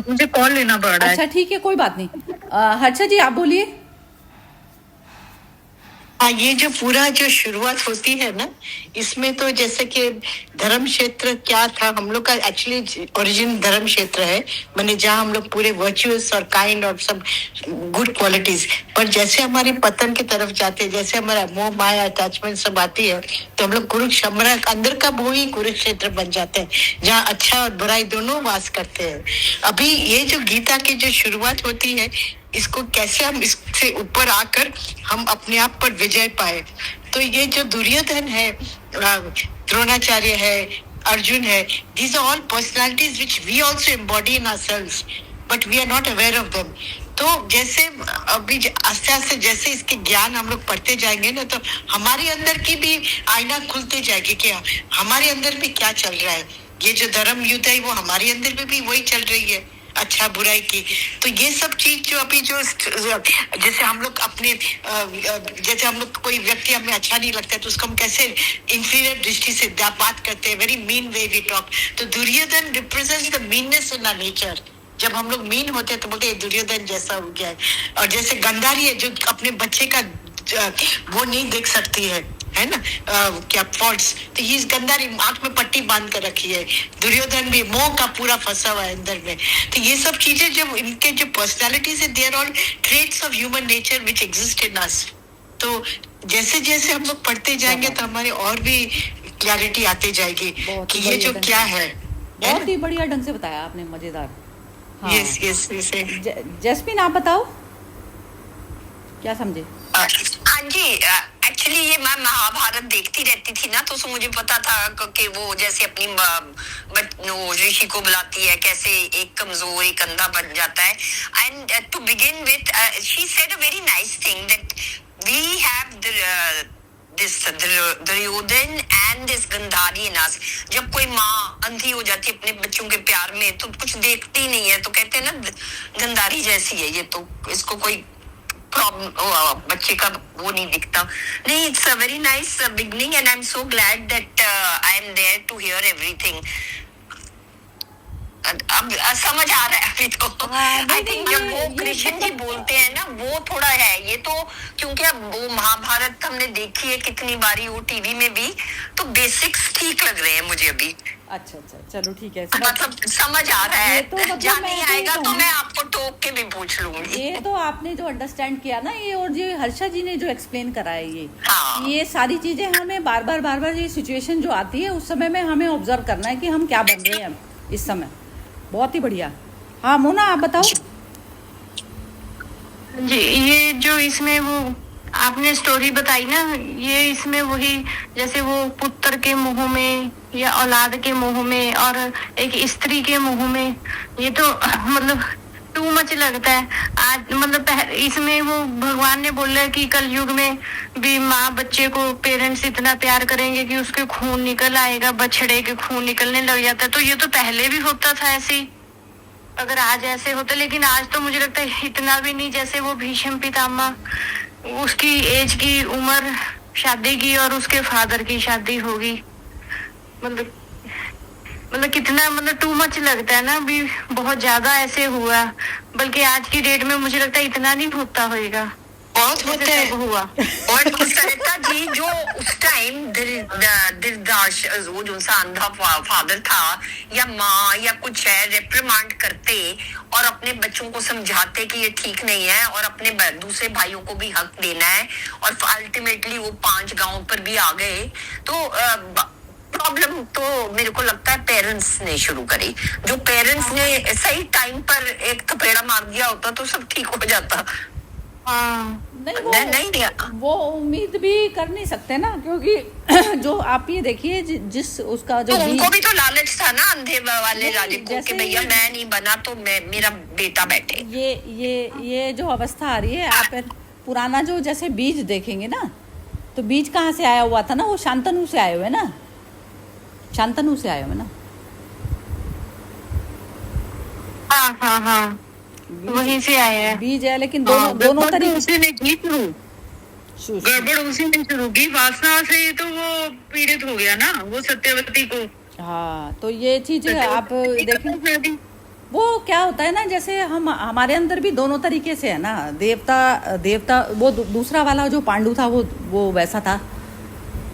मुझे कॉल लेना पड़ रहा है। अच्छा ठीक है, कोई बात नहीं। हर्षा जी आप बोलिए। हाँ, ये जो पूरा जो शुरुआत होती है ना, इसमें तो जैसे कि धर्म क्षेत्र क्या था, हम लोग का एक्चुअली ओरिजिन धर्म क्षेत्र है, माने जहाँ हम लोग पूरे वर्चुअस और काइंड और सब गुड क्वालिटीज, पर जैसे हमारे पतन की तरफ जाते हैं, जैसे हमारा मोह माया अटैचमेंट सब आती है, तो हम लोग कुरुक्षेत्र अंदर का वो ही कुरुक्षेत्र बन जाते हैं, जहाँ अच्छा और बुराई दोनों वास करते हैं। अभी ये जो गीता की जो शुरुआत होती है, इसको कैसे हम इससे ऊपर आकर हम अपने आप पर विजय पाए, तो ये जो दुर्योधन है, द्रोणाचार्य है, अर्जुन है, these are all personalities which we also embody in ourselves, but we are not aware of them. तो जैसे अभी आस्ते आस्ते जैसे इसके ज्ञान हम लोग पढ़ते जाएंगे ना, तो हमारे अंदर की भी आईना खुलते जाएगी कि हमारे अंदर भी क्या चल रहा है। ये जो धर्म युद्ध है वो हमारे अंदर भी वही चल रही है, अच्छा बुराई की। तो ये सब चीज जो अभी जो जैसे हम लोग अपने जैसे हम लोग कोई व्यक्ति हमें अच्छा नहीं लगता है, तो उसको हम कैसे इंफीरियर दृष्टि से बात करते हैं, very mean way we talk. तो Duryodhana represents the meanness in our nature. जब हम लोग मीन होते हैं तो बोलते हैं दुर्योधन जैसा हो गया है। और जैसे गंधारी है जो अपने बच्चे का वो नहीं देख सकती है ना, क्या फॉल्ट्स, तो ये गंधारी आंख में पट्टी बांध कर रखी है। दुर्योधन भी मोह का पूरा फंसा हुआ है अंदर में। तो ये सब चीजें जब इनके जो पर्सनालिटीज है, they are all traits of human nature which exist in us. तो जैसे जैसे हम लोग पढ़ते जाएंगे तो हमारे और भी क्लैरिटी आती जाएगी कि ये जो क्या है। बहुत ही बढ़िया ढंग से बताया आपने, मजेदार। Yes yes yes. जैस्मिन आप बताओ क्या समझे? हाँ जी, एक्चुअली ये मैं महाभारत देखती रहती थी ना, तो मुझे पता था कि वो जैसे अपनी ऋषि को बुलाती है, कैसे एक कमजोर एक अंधा बन जाता है। And to begin with she said a very nice thing that we have this Duryodhana and this Gandhari in us. जब कोई माँ अंधी हो जाती है अपने बच्चों के प्यार में, तो कुछ देखती नहीं है, तो कहते हैं ना गंधारी जैसी है ये, तो इसको कोई प्रॉब्लम बच्चे का वो नहीं दिखता। नहीं, it's a very nice beginning and I am so glad that I am there to hear everything. अब समझ आ रहा है अभी तो। आई थिंक जब वो कृष्ण जी बोलते हैं ना, वो थोड़ा है ये तो, क्योंकि अब वो महाभारत हमने देखी है कितनी बारी वो टीवी में भी, तो बेसिक्स ठीक लग रहे हैं मुझे अभी। अच्छा, चलो ठीक है, मतलब समझ आ रहा है। तो मतलब जहाँ नहीं आएगा तो मैं आपको टोक के भी पूछ लूंगी। ये तो आपने जो अंडरस्टैंड किया ना, ये और जो हर्षा जी ने जो एक्सप्लेन करा है, हाँ। ये सारी चीजें हमें बार बार ये सिचुएशन जो आती है उस समय में हमें ऑब्जर्व करना है कि हम क्या बन रहे हैं इस समय। बहुत ही बढ़िया। हाँ मोना आप बताओ जी। ये जो इसमें वो आपने स्टोरी बताई ना, ये इसमें वही जैसे वो पुत्र के मुंह में या औलाद के मुंह में और एक स्त्री के मुंह में, ये तो मतलब टू मच लगता है आज। मतलब इसमें वो भगवान ने बोला कि कलयुग में भी माँ बच्चे को पेरेंट्स इतना प्यार करेंगे कि उसके खून निकल आएगा, बछड़े के खून निकलने लग जाता है। तो ये तो पहले भी होता था ऐसे ही, अगर आज ऐसे होता। लेकिन आज तो मुझे लगता है इतना भी नहीं। जैसे वो भीष्म पितामह, उसकी एज की उम्र शादी की और उसके फादर की शादी होगी, मतलब कितना, मतलब टू मच लगता है ना। अभी बहुत ज्यादा ऐसे हुआ, बल्कि आज की डेट में मुझे लगता है इतना नहीं होता होएगा। बहुत होता है हुआ। और सरिता जी जो उस टाइम दिरदाश वो जो सा अंधा फादर था या माँ या कुछ है, रेप्रिमांड करते और अपने बच्चों को समझाते कि ये ठीक नहीं है, और अपने दूसरे भाइयों को भी हक देना है, और अल्टीमेटली वो 5 गांव पर भी आ गए। तो प्रॉब्लम तो मेरे को लगता है पेरेंट्स ने शुरू करी। जो पेरेंट्स ने सही टाइम पर एक थपेड़ा मार दिया होता तो सब ठीक हो जाता। नहीं, वो उम्मीद भी कर नहीं सकते ना, क्योंकि जो आप ये देखिए जिस उसका जो तो उनको भी तो लालच था ना अंधे वाले राजे को कि भैया मैं नहीं बना तो मेरा बेटा बैठे। ये जो अवस्था आ रही है, आप पुराना जो जैसे बीज देखेंगे ना, तो बीज कहाँ से आया हुआ था ना, वो शांतनु से आए हुए ना। शांतनु से आया मैं ना। हाँ हाँ हाँ, वहीं से आए हैं। बीज है लेकिन हाँ, दोनों दोनों गड़बड़ तो तरीके उसी ने की शुरू, गड़बड़ उसी ने शुरू की, वासना से तो वो पीड़ित हो गया ना, वो सत्यवती को। हाँ, तो ये चीज आप देखें, वो क्या होता है ना, जैसे हम हमारे अंदर भी दोनों तरीके से है ना, देवता वो दूसरा वाला जो पांडु था वो वैसा था,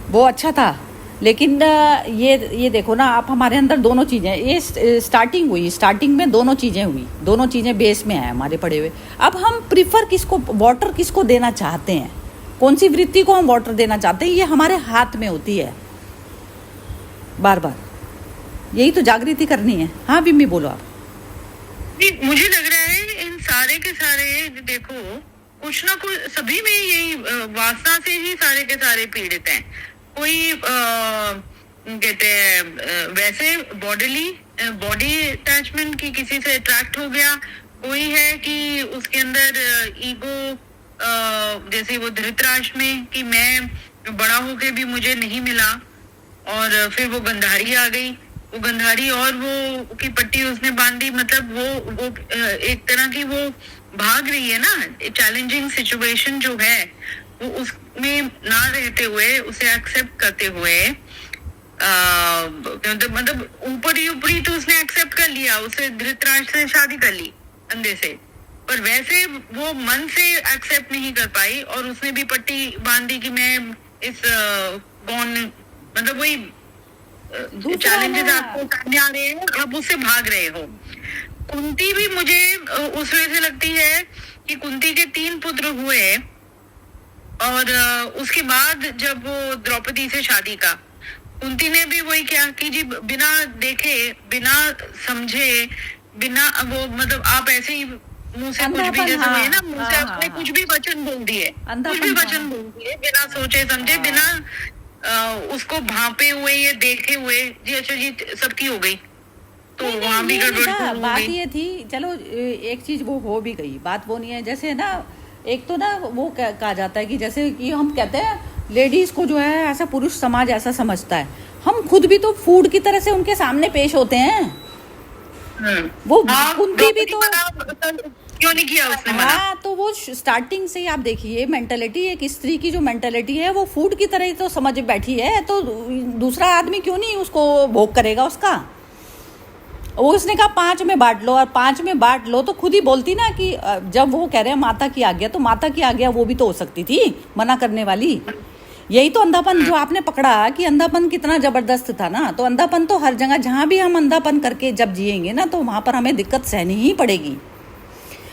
वो अच्छा था। लेकिन ये देखो ना आप, हमारे अंदर दोनों चीज़ें, ये स्टार्टिंग में दोनों चीज़ें हुई, दोनों चीज़ें बेस में है हमारे पड़े हुए। अब हम प्रिफर किसको, वाटर किसको देना चाहते हैं, कौन सी वृत्ति को हम वाटर देना चाहते हैं, ये हमारे हाथ में होती है। बार बार यही तो जागृति करनी है। हाँ बिम्मी बोलो आप। मुझे लग रहा है इन सारे के सारे, देखो कुछ ना कुछ सभी में यही वासना से ही सारे के सारे पीड़ित हैं। कोई कहते हैं वैसे बॉडी अटैचमेंट की, किसी से अट्रैक्ट हो गया, कोई है कि उसके अंदर ईगो, जैसे वो धृतराष्ट्र में कि मैं बड़ा होके भी मुझे नहीं मिला, और फिर वो गंधारी आ गई, वो गंधारी और वो की पट्टी उसने बांधी, मतलब वो एक तरह की वो भाग रही है ना, चैलेंजिंग सिचुएशन जो है वो उसमें ना रहते हुए, उसे एक्सेप्ट करते हुए, मतलब ऊपरी तो उसने एक्सेप्ट कर लिया, उसे धृतराष्ट्र से शादी कर ली अंधे से, पर वैसे वो मन से एक्सेप्ट नहीं कर पाई, और उसने भी पट्टी बांधी कि मैं इस मतलब वही चैलेंजेस आपको सामने आ रहे हैं, आप उससे भाग रहे हो। कुंती भी मुझे उस वजह से लगती है कि कुंती के 3 पुत्र हुए, और उसके बाद जब वो द्रौपदी से शादी का, कुंती ने भी वही किया कि जी बिना देखे, बिना समझे, बिना वो, मतलब आप ऐसे ही मुंह से कुछ भी, जैसे वही ना, मुंह से आपने कुछ भी वचन बोल दिए, बिना सोचे समझे, बिना उसको भापे हुए या देखे हुए, जी अच्छा जी सबकी हो गई, तो वहां भी गड़बड़। बात ये थी, चलो एक चीज वो हो भी गई, बात वो नहीं है, जैसे ना एक तो ना वो कहा जाता है कि जैसे कि हम कहते हैं लेडीज को जो है ऐसा पुरुष समाज ऐसा समझता है, हम खुद भी तो फूड की तरह से उनके सामने पेश होते हैं। वो कुंती भी तो क्यों नहीं किया उसने मना? हाँ, तो वो स्टार्टिंग से ही आप देखिए मेंटेलिटी, एक स्त्री की जो मेंटेलिटी है वो फूड की तरह ही तो समझ बैठी है, तो दूसरा आदमी क्यों नहीं उसको भोग करेगा उसका। वो उसने कहा 5 में बांट लो, और 5 में बांट लो तो खुद ही बोलती ना कि जब वो कह रहे हैं माता की आज्ञा, तो माता की आज्ञा वो भी तो हो सकती थी मना करने वाली। यही तो अंधापन जो आपने पकड़ा कि अंधापन कितना जबरदस्त था ना, तो अंधापन तो हर जगह, जहां भी हम अंधापन करके जब जिएंगे ना, तो वहां पर हमें दिक्कत सहनी ही पड़ेगी।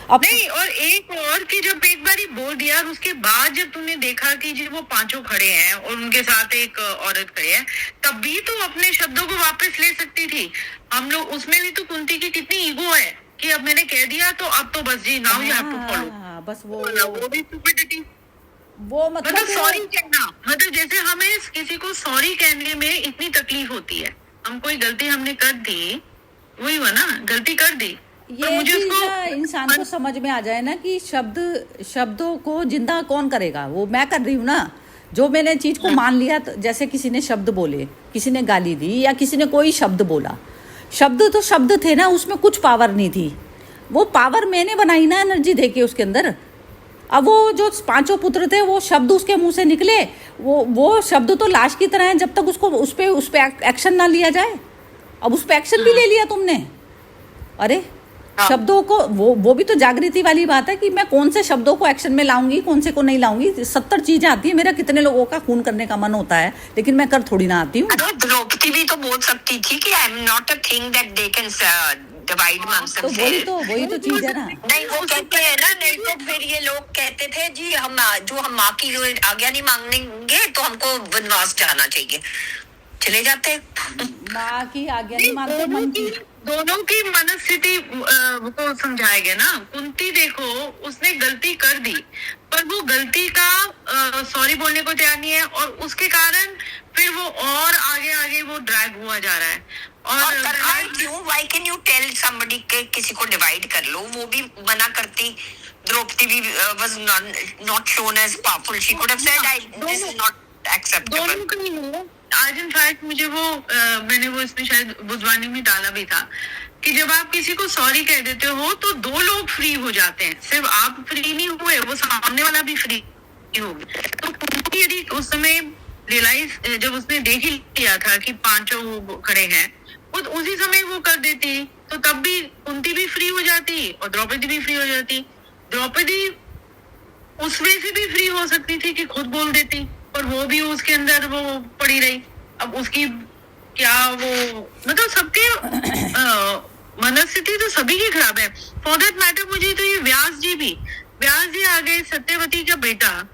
अब नहीं, और एक और कि जब एक बारी बोल दिया, और उसके बाद जब तुमने देखा कि जी वो 5 खड़े हैं और उनके साथ एक औरत खड़ी है, तब भी तो अपने शब्दों को वापस ले सकती थी। हम लोग उसमें भी तो कुंती की कितनी ईगो है कि अब मैंने कह दिया तो अब तो बस जी, now you have to follow. बस वो भी स्टुपिडिटी, वो मतलब सॉरी कहना, मतलब जैसे हमें किसी को सॉरी कहने में इतनी तकलीफ होती है, हम कोई गलती हमने कर दी, वही हुआ ना, गलती कर दी, ये मुझे चीज इंसान को समझ में आ जाए ना कि शब्दों को जिंदा कौन करेगा। वो मैं कर रही हूँ ना, जो मैंने चीज को मान लिया, तो जैसे किसी ने शब्द बोले, किसी ने गाली दी, या किसी ने कोई शब्द बोला, शब्द तो शब्द थे ना, उसमें कुछ पावर नहीं थी, वो पावर मैंने बनाई ना एनर्जी देके उसके अंदर। अब वो जो 5 पुत्र थे, वो शब्द उसके मुंह से निकले, वो शब्द तो लाश की तरह है जब तक उसको उस पे एक्शन ना लिया जाए। अब उस पे एक्शन भी ले लिया तुमने, अरे शब्दों को, वो भी तो जागृति वाली बात है कि मैं कौन से शब्दों को एक्शन में लाऊंगी, कौन से को नहीं लाऊंगी। 70 चीजें आती है, मेरा कितने लोगों का खून करने का मन होता है, लेकिन मैं कर थोड़ी ना आती हूँ। द्रौपदी भी तो बोल सकती थी कि I am not a thing that they can divide amongst तो वही तो चीज है ना। नहीं, वो कहते हैं ना, नहीं तो फिर ये लोग कहते थे जी हम माँ की आज्ञा नहीं मांगेंगे तो हमको वनवास जाना चाहिए, चले जाते। माँ की आज्ञा नहीं मानते, मन की। दोनों की मनस्थिति को समझाया गया ना। कुंती देखो, उसने गलती कर दी, पर वो गलती का सॉरी बोलने को तैयार नहीं है, और उसके कारण फिर वो और आगे वो ड्रैग हुआ जा रहा है। और करना क्यों? Why can you tell somebody के किसी को डिवाइड कर लो? वो भी मना करती। द्रौपदी भी was not shown as powerful. She could have said, "This is not acceptable." आज इनफैक्ट मुझे वो मैंने वो इसमें शायद बुजवानी में डाला भी था कि जब आप किसी को सॉरी कह देते हो तो दो लोग फ्री हो जाते हैं, सिर्फ आप फ्री नहीं हुए, वो सामने वाला भी फ्री हो गया। तो कुंती यदि उस समय रियलाइज जब उसने देख ही लिया था कि पांचों खड़े हैं, वो तो उसी समय वो कर देती तो तब भी कुंती भी फ्री हो जाती और द्रौपदी भी फ्री हो जाती। द्रौपदी उस वे से भी फ्री हो सकती थी कि खुद बोल देती, पर वो भी उसके अंदर वो पड़ी रही। अब उसकी क्या वो मतलब सबके मनस्थिति तो सभी की खराब है। फॉर दैट मैटर मुझे तो ये व्यास जी आ गए, सत्यवती का बेटा,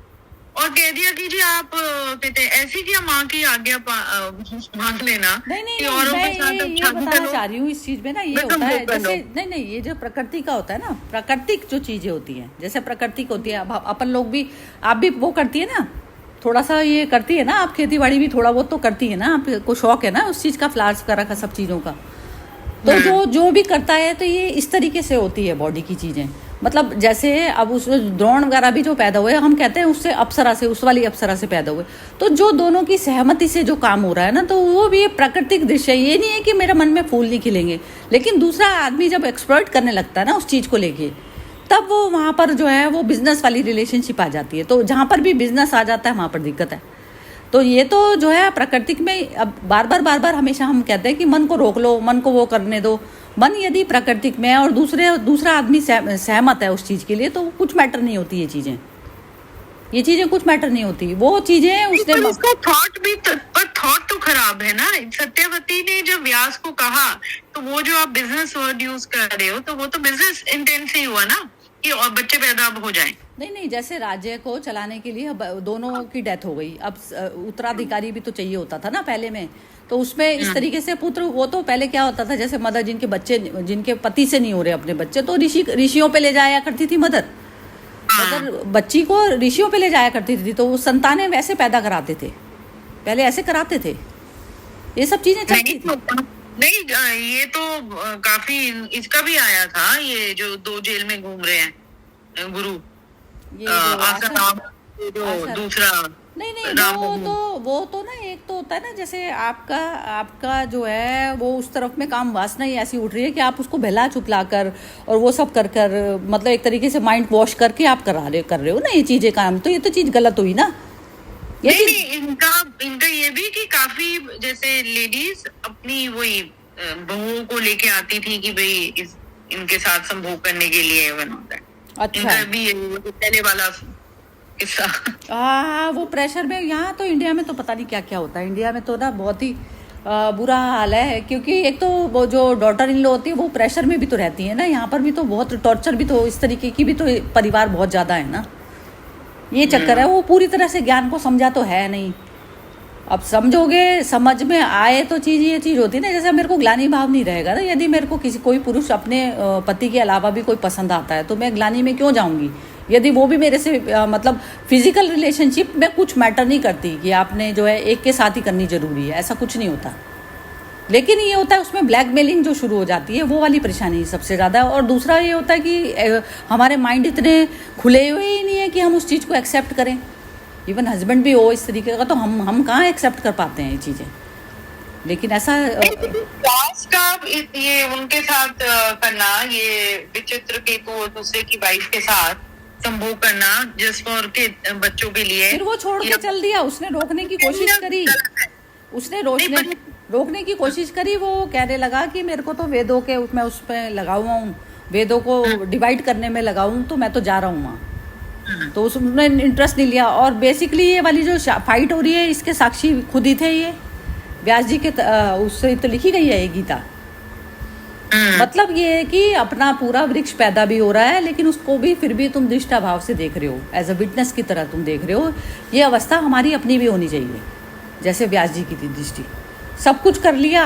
और कह दिया कि जी आप कहते हैं ऐसी क्या माँ की आज्ञा मांग लेना नहीं कि औरों मैं के साथ ये अच्छा भी बताना करो। चाह रही हूँ इस चीज में ना, ये मैं होता है समझो जैसे नहीं ये जो प्रकृति का होता है ना, प्राकृतिक जो चीजें होती हैं, जैसे प्राकृतिक होती है, अब अपन लोग भी, आप भी वो करती है ना, थोड़ा सा ये करती है ना, आप खेती बाड़ी भी थोड़ा बहुत तो करती है ना, आपको शौक है ना उस चीज का, फ्लावर्स वगैरह का, सब चीजों का। तो जो भी करता है तो ये इस तरीके से होती है बॉडी की चीजें। मतलब जैसे अब उस द्रोण वगैरह भी जो पैदा हुए, हम कहते हैं उससे अप्सरा से, उस वाली अप्सरा से पैदा हुए, तो जो दोनों की सहमति से जो काम हो रहा है ना, तो वो भी एक प्राकृतिक दृश्य है। ये नहीं है कि मेरे मन में फूल नहीं खिलेंगे, लेकिन दूसरा आदमी जब एक्सप्लॉइट करने लगता है ना उस चीज को लेके, तब वो वहां पर जो है वो बिजनेस वाली रिलेशनशिप आ जाती है। तो जहां पर भी बिजनेस आ जाता है वहां पर दिक्कत है। तो ये तो जो है प्राकृतिक में, अब बार बार हमेशा हम कहते हैं कि मन को रोक लो, मन को वो करने दो। मन यदि प्राकृतिक में है और दूसरा आदमी सहमत है उस चीज के लिए, तो कुछ मैटर नहीं होती ये चीजें कुछ मैटर नहीं होती। वो चीजें उसने पर उसका थॉट भी पर थॉट तो खराब है ना। सत्यवती ने जब व्यास को कहा, तो वो जो आप बिजनेस वर्ड यूज कर रहे हो, तो वो तो बिजनेस इंटेंट से ही हुआ ना कि और बच्चे पैदा हो जाएं। नहीं जैसे राज्य को चलाने के लिए दोनों की डेथ हो गई, अब उत्तराधिकारी भी तो चाहिए होता था ना पहले में। तो उसमें इस तरीके से पुत्र, वो तो पहले क्या होता था, जैसे मदर जिनके पति से नहीं हो रहे अपने बच्चे, तो ऋषियों पे ले जाया करती थी मदर बच्ची को ऋषियों पे ले जाया करती थी, तो वो संतानें वैसे पैदा कराते थे, पहले ऐसे कराते थे। ये सब चीजें चलती थी। नहीं ये तो काफी इसका भी आया था, ये जो 2 जेल में घूम रहे हैं गुरु, ये आसर, दूसरा नहीं वो तो ना, एक तो होता है ना, जैसे आपका जो है वो उस तरफ में काम वासना ही ऐसी उठ रही है कि आप उसको बहला चुपला कर और वो सब कर मतलब एक तरीके से माइंड वॉश करके आप कर रहे हो ना ये चीजें काम, तो ये तो चीज गलत हुई ना। नहीं इनका ये भी कि काफी जैसे लेडीज अपनी वही बहुओं को लेके आती थी कि भाई इनके साथ संभोग करने के लिए बनता है। अच्छा, इनका भी पहले वाला किस्सा। वो प्रेशर में, यहाँ तो इंडिया में तो पता नहीं क्या क्या होता है। इंडिया में तो ना बहुत ही बुरा हाल है, क्योंकि एक तो वो जो डॉटर इन लॉ होती है वो प्रेशर में भी तो रहती है ना, यहाँ पर भी तो बहुत टॉर्चर भी तो, इस तरीके की भी तो परिवार बहुत ज़्यादा है ना। ये चक्कर है, वो पूरी तरह से ज्ञान को समझा तो है नहीं। अब समझोगे, समझ में आए तो ये चीज़ होती है ना, जैसे मेरे को ग्लानि भाव नहीं रहेगा ना, यदि मेरे को कोई पुरुष अपने पति के अलावा भी कोई पसंद आता है तो मैं ग्लानि में क्यों जाऊंगी, यदि वो भी मेरे से मतलब फिजिकल रिलेशनशिप में कुछ मैटर नहीं करती कि आपने जो है एक के साथ ही करनी जरूरी है, ऐसा कुछ नहीं होता। लेकिन ये होता है उसमें ब्लैकमेलिंग जो शुरू हो जाती है, वो वाली परेशानी सबसे ज़्यादा है। और दूसरा ये होता है कि हमारे माइंड इतने खुले हुए ही नहीं है कि हम उस चीज़ को एक्सेप्ट करें। इवन हस्बैंड भी हो इस तरीके का तो हम कहाँ एक्सेप्ट कर पाते हैं ये चीज़ें। लेकिन ऐसा का ये उनके साथ करना, ये विचित्र केतु और दूसरे की वाइफ के साथ संभोग करना जस्ट फॉर के बच्चों के लिए, फिर वो छोड़ के चल दिया। उसने रोकने की कोशिश करी, रोकने की कोशिश करी। वो कहने लगा कि मेरे को तो वेदों के मैं उस पर लगा हुआ हूँ, वेदों को डिवाइड करने में लगा हूँ, तो मैं तो जा रहा हूँ वहाँ। तो उसने इंटरेस्ट नहीं लिया। और बेसिकली ये वाली जो फाइट हो रही है, इसके साक्षी खुद ही थे ये व्यास जी के, उससे तो लिखी गई है ये गीता। मतलब ये है कि अपना पूरा वृक्ष पैदा भी हो रहा है, लेकिन उसको भी फिर भी तुम दृष्टा भाव से देख रहे हो, एज अ विटनेस की तरह तुम देख रहे हो। ये अवस्था हमारी अपनी भी होनी चाहिए, जैसे व्यास जी की थी दृष्टि। सब कुछ कर लिया,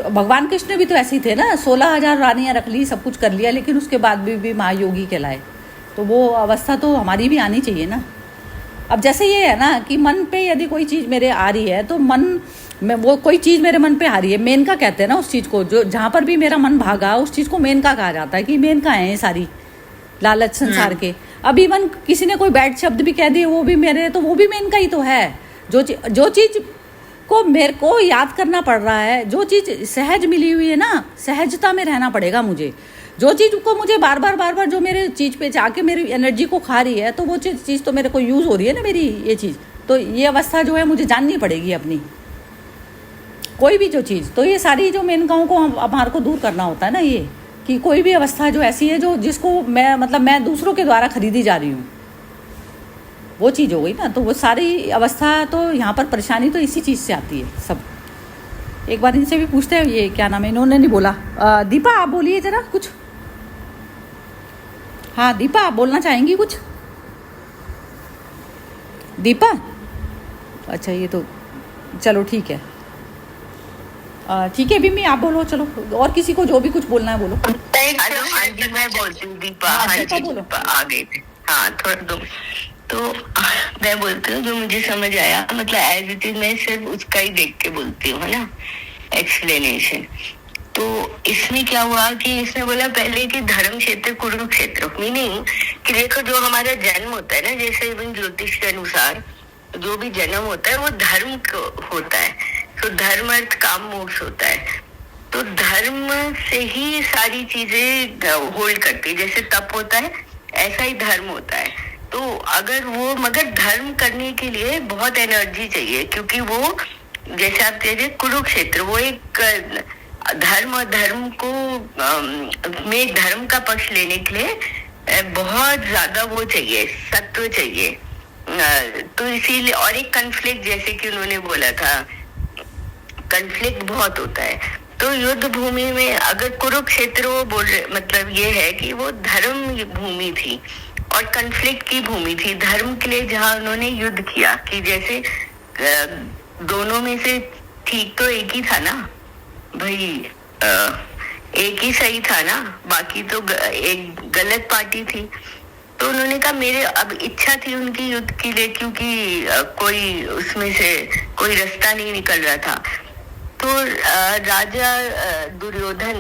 भगवान कृष्ण भी तो ऐसे ही थे ना, 16,000 रानियां रख ली, सब कुछ कर लिया, लेकिन उसके बाद भी महायोगी कहलाए। तो वो अवस्था तो हमारी भी आनी चाहिए ना। अब जैसे ये है ना कि मन पे यदि कोई चीज़ मेरे आ रही है, तो मन में वो कोई चीज़ मेरे मन पे आ रही है, मेनका कहते हैं ना उस चीज़ को, जो जहाँ पर भी मेरा मन भागा उस चीज़ को मेनका कहा जाता है कि मेनका है ये सारी लालच संसार के। अब इवन किसी ने कोई बैड शब्द भी कह दिए, वो भी मेरे, तो वो भी मेनका ही तो है। जो चीज़ को मेरे को याद करना पड़ रहा है। जो चीज़ सहज मिली हुई है ना, सहजता में रहना पड़ेगा मुझे। जो चीज़ को मुझे बार बार जो मेरे चीज़ पे जाके मेरी एनर्जी को खा रही है, तो वो चीज़ तो मेरे को यूज़ हो रही है ना मेरी ये चीज़। तो ये अवस्था जो है मुझे जाननी पड़ेगी अपनी, कोई भी जो चीज़। तो ये सारी जो मेनकाओं को हमारे को दूर करना होता है ना, ये कि कोई भी अवस्था जो ऐसी है जो जिसको मैं दूसरों के द्वारा खरीदी जा रही हूँ, वो चीज़ हो गई ना। तो वो सारी अवस्था, तो यहाँ पर परेशानी तो इसी चीज़ से आती है सब। एक बार इनसे भी पूछते हैं, ये क्या नाम है, इन्होंने नहीं बोला। दीपा आप बोलिए जरा कुछ। हाँ दीपा, आप बोलना चाहेंगी कुछ? दीपा, अच्छा ये तो चलो ठीक है। ठीक है बिम्मी, आप बोलो। चलो, और किसी को जो भी कुछ बोलना है बोलो। हेलो, हाँ जी, मैं बोलती हूँ दीपा। हाँ जी, दीपा आ गई थी। हाँ, थोड़ा दो। तो मैं बोलती हूँ जो मुझे समझ आया, मतलब एज इट इज, मैं सिर्फ उसका ही देख के बोलती हूँ, है ना, एक्सप्लेनेशन। तो इसमें क्या हुआ कि इसने बोला पहले कि धर्म क्षेत्र कुरुक्षेत्र, मीनिंग कि देखो जो हमारा जन्म होता है ना, जैसे इवन ज्योतिष के अनुसार जो भी जन्म होता है वो धर्म होता है। तो धर्म अर्थ काम मोक्ष होता है। तो धर्म से ही सारी चीजें होल्ड करती है। जैसे तप होता है, ऐसा ही धर्म होता है। तो अगर वो, मगर धर्म करने के लिए बहुत एनर्जी चाहिए, क्योंकि वो जैसे आप कहिए कुरुक्षेत्र, वो एक धर्म और धर्म को में धर्म का पक्ष लेने के लिए बहुत ज्यादा वो चाहिए, सत्व चाहिए। तो इसीलिए, और एक कन्फ्लिक्ट, जैसे कि उन्होंने बोला था, कन्फ्लिक्ट बहुत होता है। तो युद्ध भूमि में अगर कुरुक्षेत्र वो बोल रहे, मतलब ये है कि वो धर्म भूमि थी और कन्फ्लिक्ट की भूमि थी। धर्म के लिए जहाँ उन्होंने युद्ध किया, कि जैसे दोनों में से ठीक तो एक ही था ना भाई, एक ही सही था ना, बाकी तो एक गलत पार्टी थी। तो उन्होंने कहा मेरे अब इच्छा थी उनकी युद्ध के लिए, क्योंकि कोई उसमें से कोई रास्ता नहीं निकल रहा था। तो राजा दुर्योधन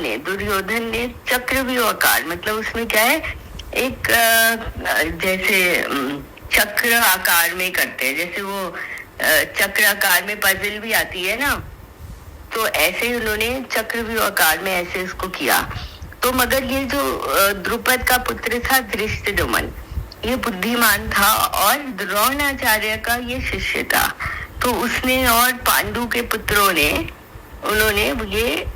ने चक्रव्यूह आकार, मतलब उसमें क्या है, एक जैसे चक्र आकार में करते हैं, जैसे वो चक्र आकार में पजल भी आती है ना, तो ऐसे ही उन्होंने चक्रव्यूह आकार में ऐसे उसको किया। तो मगर ये जो द्रुपद का पुत्र था धृष्टद्युम्न, ये बुद्धिमान था और द्रोणाचार्य का ये शिष्य था। तो उसने और पांडु के पुत्रों ने, उन्होंने ये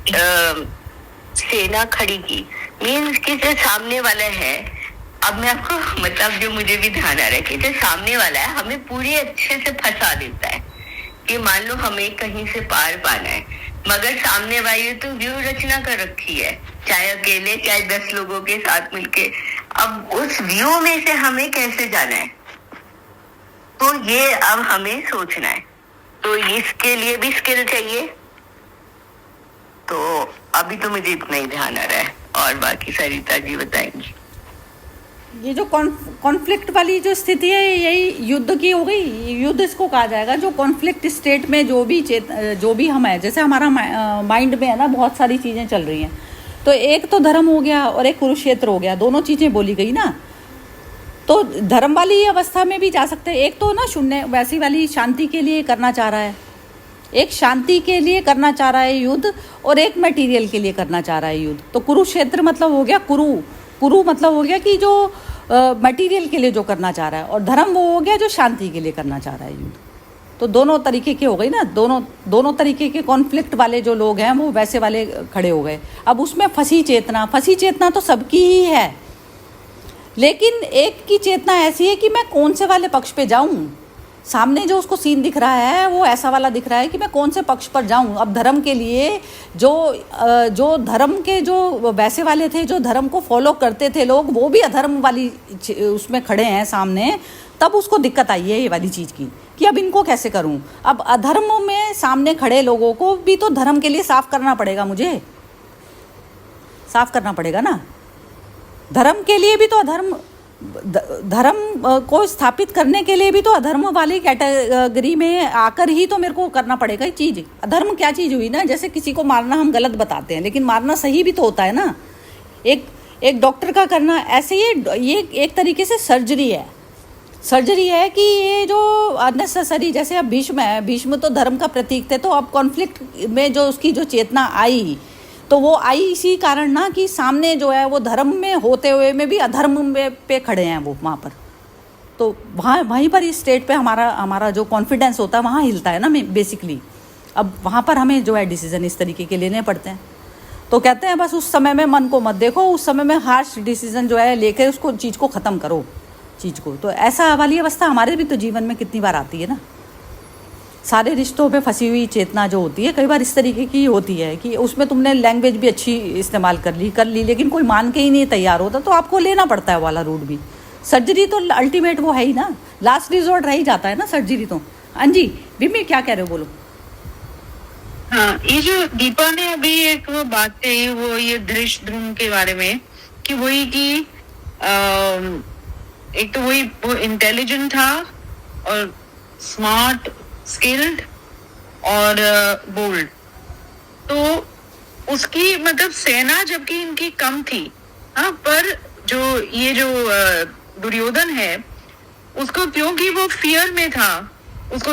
सेना खड़ी की। मीन्स कि जो सामने वाला है, अब मैं आपको मतलब जो मुझे भी ध्यान आ रहा है कि जो सामने वाला है हमें पूरी अच्छे से फंसा देता है कि मान लो हमें कहीं से पार पाना है, मगर सामने वाले तो व्यू रचना कर रखी है, चाहे अकेले चाहे 10 लोगों के साथ मिलके। अब उस व्यू में से हमें कैसे जाना है, तो ये अब हमें सोचना है। तो इसके लिए भी स्किल चाहिए। तो अभी तो मुझे इतना ही ध्यान आ रहा है, और बाकी सरिता जी बताएंगी। ये जो कॉन्फ्लिक्ट वाली जो स्थिति है, यही युद्ध की हो गई। युद्ध इसको कहा जाएगा, जो कॉन्फ्लिक्ट स्टेट में जो भी हम है, जैसे हमारा माइंड में है ना बहुत सारी चीज़ें चल रही हैं। तो एक तो धर्म हो गया और एक कुरुक्षेत्र हो गया, दोनों चीज़ें बोली गई ना। तो धर्म वाली अवस्था में भी जा सकते हैं। एक तो ना शून्य वैसी वाली शांति के लिए करना चाह रहा है, एक शांति के लिए करना चाह रहा है युद्ध, और एक मटेरियल के लिए करना चाह रहा है युद्ध। तो कुरुक्षेत्र मतलब हो गया कुरु मतलब हो गया कि जो मटेरियल के लिए जो करना चाह रहा है, और धर्म वो हो गया जो शांति के लिए करना चाह रहा है युद्ध। तो दोनों तरीके के हो गए ना, दोनों तरीके के कॉन्फ्लिक्ट वाले जो लोग हैं वो वैसे वाले खड़े हो गए। अब उसमें फंसी चेतना तो सबकी ही है, लेकिन एक की चेतना ऐसी है कि मैं कौन से वाले पक्ष पे जाऊं। सामने जो उसको सीन दिख रहा है वो ऐसा वाला दिख रहा है कि मैं कौन से पक्ष पर जाऊं। अब धर्म के लिए जो धर्म के जो वैसे वाले थे, जो धर्म को फॉलो करते थे लोग, वो भी अधर्म वाली उसमें खड़े हैं सामने। तब उसको दिक्कत आई है ये वाली चीज़ की कि अब इनको कैसे करूं। अब अधर्म में सामने खड़े लोगों को भी तो धर्म के लिए साफ करना पड़ेगा, मुझे साफ करना पड़ेगा ना। धर्म के लिए भी तो धर्म को स्थापित करने के लिए भी तो अधर्म वाली कैटेगरी में आकर ही तो मेरे को करना पड़ेगा ये चीज़। अधर्म क्या चीज़ हुई ना, जैसे किसी को मारना हम गलत बताते हैं, लेकिन मारना सही भी तो होता है ना। एक डॉक्टर का करना ऐसे ये एक तरीके से सर्जरी है। सर्जरी है कि ये जो अननेसेसरी, जैसे अब भीष्म है, भीष्म तो धर्म का प्रतीक थे, तो अब कॉन्फ्लिक्ट में जो उसकी जो चेतना आई, तो वो आई इसी कारण ना कि सामने जो है वो धर्म में होते हुए में भी अधर्म में पे खड़े हैं वो वहाँ पर, तो वहाँ वहीं पर इस स्टेट पे हमारा जो कॉन्फिडेंस होता है वहाँ हिलता है ना बेसिकली। अब वहाँ पर हमें जो है डिसीजन इस तरीके के लेने पड़ते हैं। तो कहते हैं बस उस समय में मन को मत देखो, उस समय में हार्श डिसीजन जो है लेके उसको चीज़ को ख़त्म करो चीज़ को। तो ऐसा वाली अवस्था हमारे भी तो जीवन में कितनी बार आती है ना। सारे रिश्तों पे फंसी हुई चेतना जो होती है कई बार इस तरीके की होती है कि उसमें तुमने लैंग्वेज भी अच्छी इस्तेमाल कर ली, लेकिन कोई मान के ही नहीं तैयार होता, तो आपको लेना पड़ता है वाला रूट भी। सर्जरी तो अल्टीमेट वो है ही ना, लास्ट रिजॉर्ट रह ही जाता है ना सर्जरी तो। हाँ जी बिम्मी क्या कह रहे हो, बोलो। हाँ, ये जो दीपा ने अभी एक वो बात कही, वो ये धृष्टद्युम्न के बारे में, कि वही कि एक तो वही वो इंटेलिजेंट था और स्मार्ट, स्किल्ड और बोल्ड। तो उसकी मतलब सेना जबकि इनकी कम थी, हाँ, पर जो ये जो दुर्योधन है उसको, क्योंकि वो फियर में था, उसको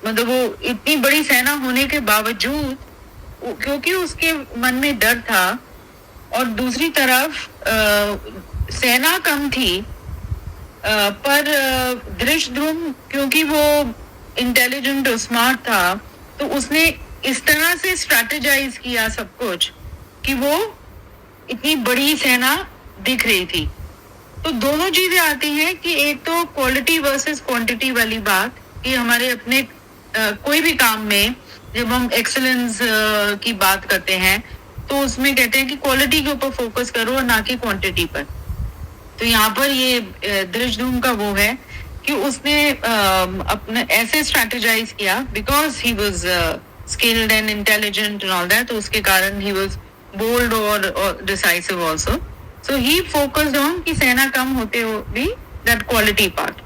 मतलब वो इतनी बड़ी सेना होने के बावजूद, क्योंकि उसके मन में डर था और दूसरी तरफ सेना कम थी, पर धृष्टद्युम्न क्योंकि वो इंटेलिजेंट और स्मार्ट था, तो उसने इस तरह से स्ट्रैटेजाइज किया सब कुछ कि वो इतनी बड़ी सेना दिख रही थी। तो दोनों चीजें आती हैं कि एक तो क्वालिटी वर्सेस क्वांटिटी वाली बात, कि हमारे अपने कोई भी काम में जब हम एक्सेलेंस की बात करते हैं तो उसमें कहते हैं कि क्वालिटी के ऊपर फोकस करो और ना कि क्वांटिटी पर। तो यहाँ पर ये धृष्टद्युम्न का वो है कि उसने अपने ऐसे स्ट्रैटेजाइज किया, because he was skilled and intelligent and all that, तो उसके कारण ही वाज बोल्ड और decisive also. So he focused on कि सेना कम होते हुए भी दैट क्वालिटी पार्ट,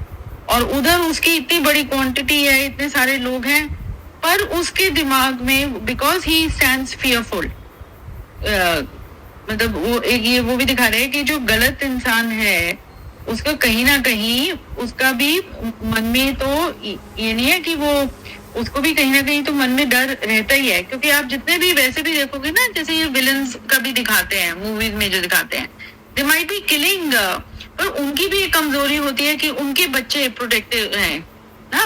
और उधर उसकी इतनी बड़ी क्वांटिटी है, इतने सारे लोग हैं, पर उसके दिमाग में बिकॉज ही स्टैंड्स फियरफुल, मतलब वो एक ये वो भी दिखा रहे हैं कि जो गलत इंसान है उसका कहीं ना कहीं उसका भी मन में तो ये नहीं है कि वो, उसको भी कहीं ना कहीं तो मन में डर रहता ही है। क्योंकि आप जितने भी वैसे भी देखोगे ना, जैसे ये विलन्स का भी दिखाते हैं मूवीज में, जो दिखाते हैं दे माइट बी किलिंग, पर उनकी भी एक कमजोरी होती है कि उनके बच्चे प्रोटेक्टिव हैं ना।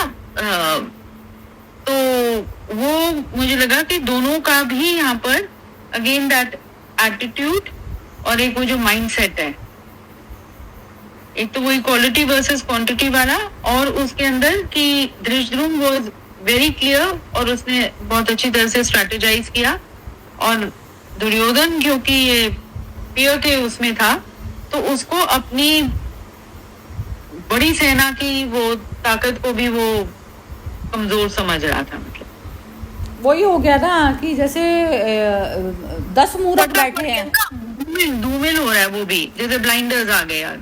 तो वो मुझे लगा कि दोनों का भी यहाँ पर अगेन दैट एटीट्यूड और एक वो जो माइंडसेट है, एक तो वही क्वालिटी वर्सेस क्वांटिटी वाला, और उसके अंदर कि धृष्टद्युम्न वाज वेरी क्लियर और उसने बहुत अच्छी तरह से स्ट्रैटेजाइज किया, और दुर्योधन क्योंकि ये फियर के उसमें था तो उसको अपनी बड़ी सेना की वो ताकत को भी वो कमजोर समझ रहा था। मतलब वही हो गया ना कि जैसे 10 मूर्ख बैठे हैं, धूमिल हो रहा है वो भी, जैसे ब्लाइंडर्स आ गए यार।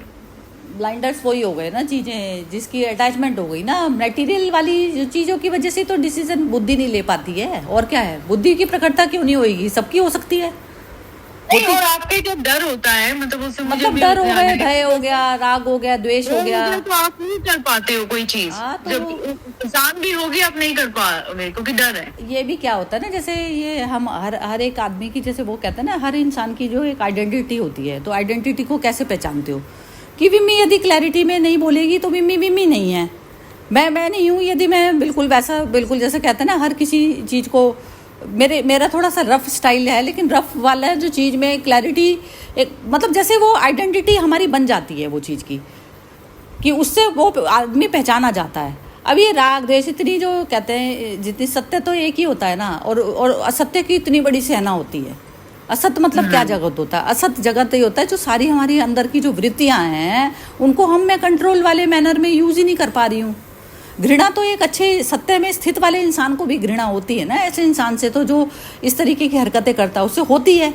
ब्लाइंडर्स वही हो गए ना चीज़ें, जिसकी अटैचमेंट हो गई ना मटेरियल वाली चीज़ों की वजह से, तो डिसीजन बुद्धि नहीं ले पाती है। और क्या है, बुद्धि की प्रखरता क्यों नहीं होगी, सबकी हो सकती है। और आपके जो डर होता है, मतलब उससे मुझे मतलब भी डर हो ध्यान गए, है कि भय हो गया, राग हो गया, द्वेष हो गया, तो आप नहीं कर पाते हो कोई चीज। हाँ, तो जब इंसान भी होगी आप नहीं कर पाओगे क्योंकि डर है। ये भी क्या होता है ना, जैसे ये हम हर एक आदमी की, जैसे वो कहते हैं ना, हर इंसान की जो एक आइडेंटिटी होती है, तो आइडेंटिटी को कैसे पहचानते हो कि विम्मी यदि क्लैरिटी में नहीं बोलेगी तो विम्मी विम्मी नहीं है, मैं नहीं हूँ। यदि मैं बिल्कुल वैसा, बिल्कुल जैसे कहते हैं ना, हर किसी चीज़ को, मेरा थोड़ा सा रफ स्टाइल है, लेकिन रफ वाला जो चीज़ में क्लैरिटी, एक मतलब जैसे वो आइडेंटिटी हमारी बन जाती है वो चीज़ की, कि उससे वो आदमी पहचाना जाता है। अब ये राग द्वेष इतनी जो कहते हैं, जितनी सत्य तो एक ही होता है ना, और असत्य की इतनी बड़ी सेना होती है। असत मतलब क्या जगत होता है, असत जगत ये होता है जो सारी हमारी अंदर की जो वृत्तियाँ हैं उनको मैं कंट्रोल वाले मैनर में यूज़ ही नहीं कर पा रही हूँ। घृणा तो एक अच्छे सत्य में स्थित वाले इंसान को भी घृणा होती है ना, ऐसे इंसान से तो जो इस तरीके की हरकतें करता है उससे होती है,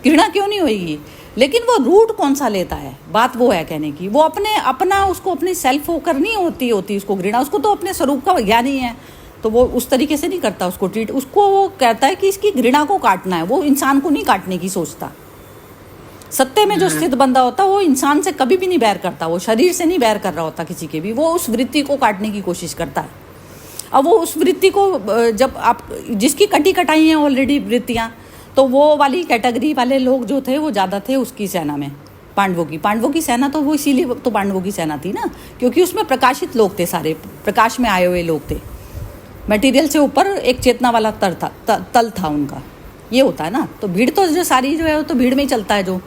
घृणा क्यों नहीं होगी। लेकिन वो रूट कौन सा लेता है, बात वो है कहने की, वो अपना उसको अपनी सेल्फ होकर नहीं होती उसको घृणा, उसको तो अपने स्वरूप का ज्ञान ही है, तो वो उस तरीके से नहीं करता उसको ट्रीट, उसको वो कहता है कि इसकी घृणा को काटना है, वो इंसान को नहीं काटने की सोचता। सत्य में जो स्थित बंदा होता है वो इंसान से कभी भी नहीं बैर करता, वो शरीर से नहीं बैर कर रहा होता किसी के भी, वो उस वृत्ति को काटने की कोशिश करता है। अब वो उस वृत्ति को जब आप जिसकी कटी कटाई हैं ऑलरेडी वृत्तियाँ, तो वो वाली कैटेगरी वाले लोग जो थे वो ज़्यादा थे उसकी सेना में, पांडवों की सेना। तो वो इसीलिए तो पांडवों की सेना थी ना, क्योंकि उसमें प्रकाशित लोग थे, सारे प्रकाश में आए हुए लोग थे। मटेरियल से ऊपर एक चेतना वाला तल था उनका, ये होता है ना। तो भीड़ तो जो सारी जो है वो तो भीड़ में ही चलता है, जो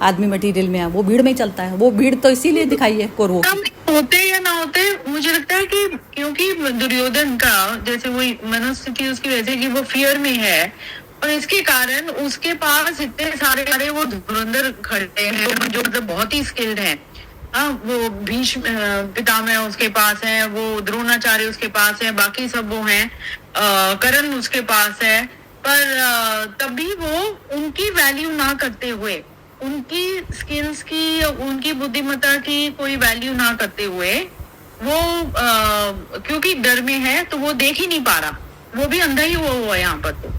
आदमी मटेरियल में है वो भीड़ में ही चलता है। वो भीड़ तो इसीलिए दिखाई है कौरवों की। होते या ना होते, मुझे लगता है कि क्योंकि दुर्योधन का जैसे वही मनोस्थिति उसकी वजह कि वो फियर में है, और इसके कारण उसके पास इतने सारे वो धुरंधर खड़े हैं जो मतलब बहुत ही स्किल्ड हैं। वो भीष्म पितामह उसके पास है, वो द्रोणाचार्य उसके पास है, बाकी सब वो हैं, कर्ण उसके पास है, पर तभी वो उनकी वैल्यू ना करते हुए, उनकी स्किल्स की, उनकी बुद्धिमत्ता की कोई वैल्यू ना करते हुए, वो क्योंकि डर में है तो वो देख ही नहीं पा रहा, वो भी अंधा ही हुआ है यहाँ पर। तो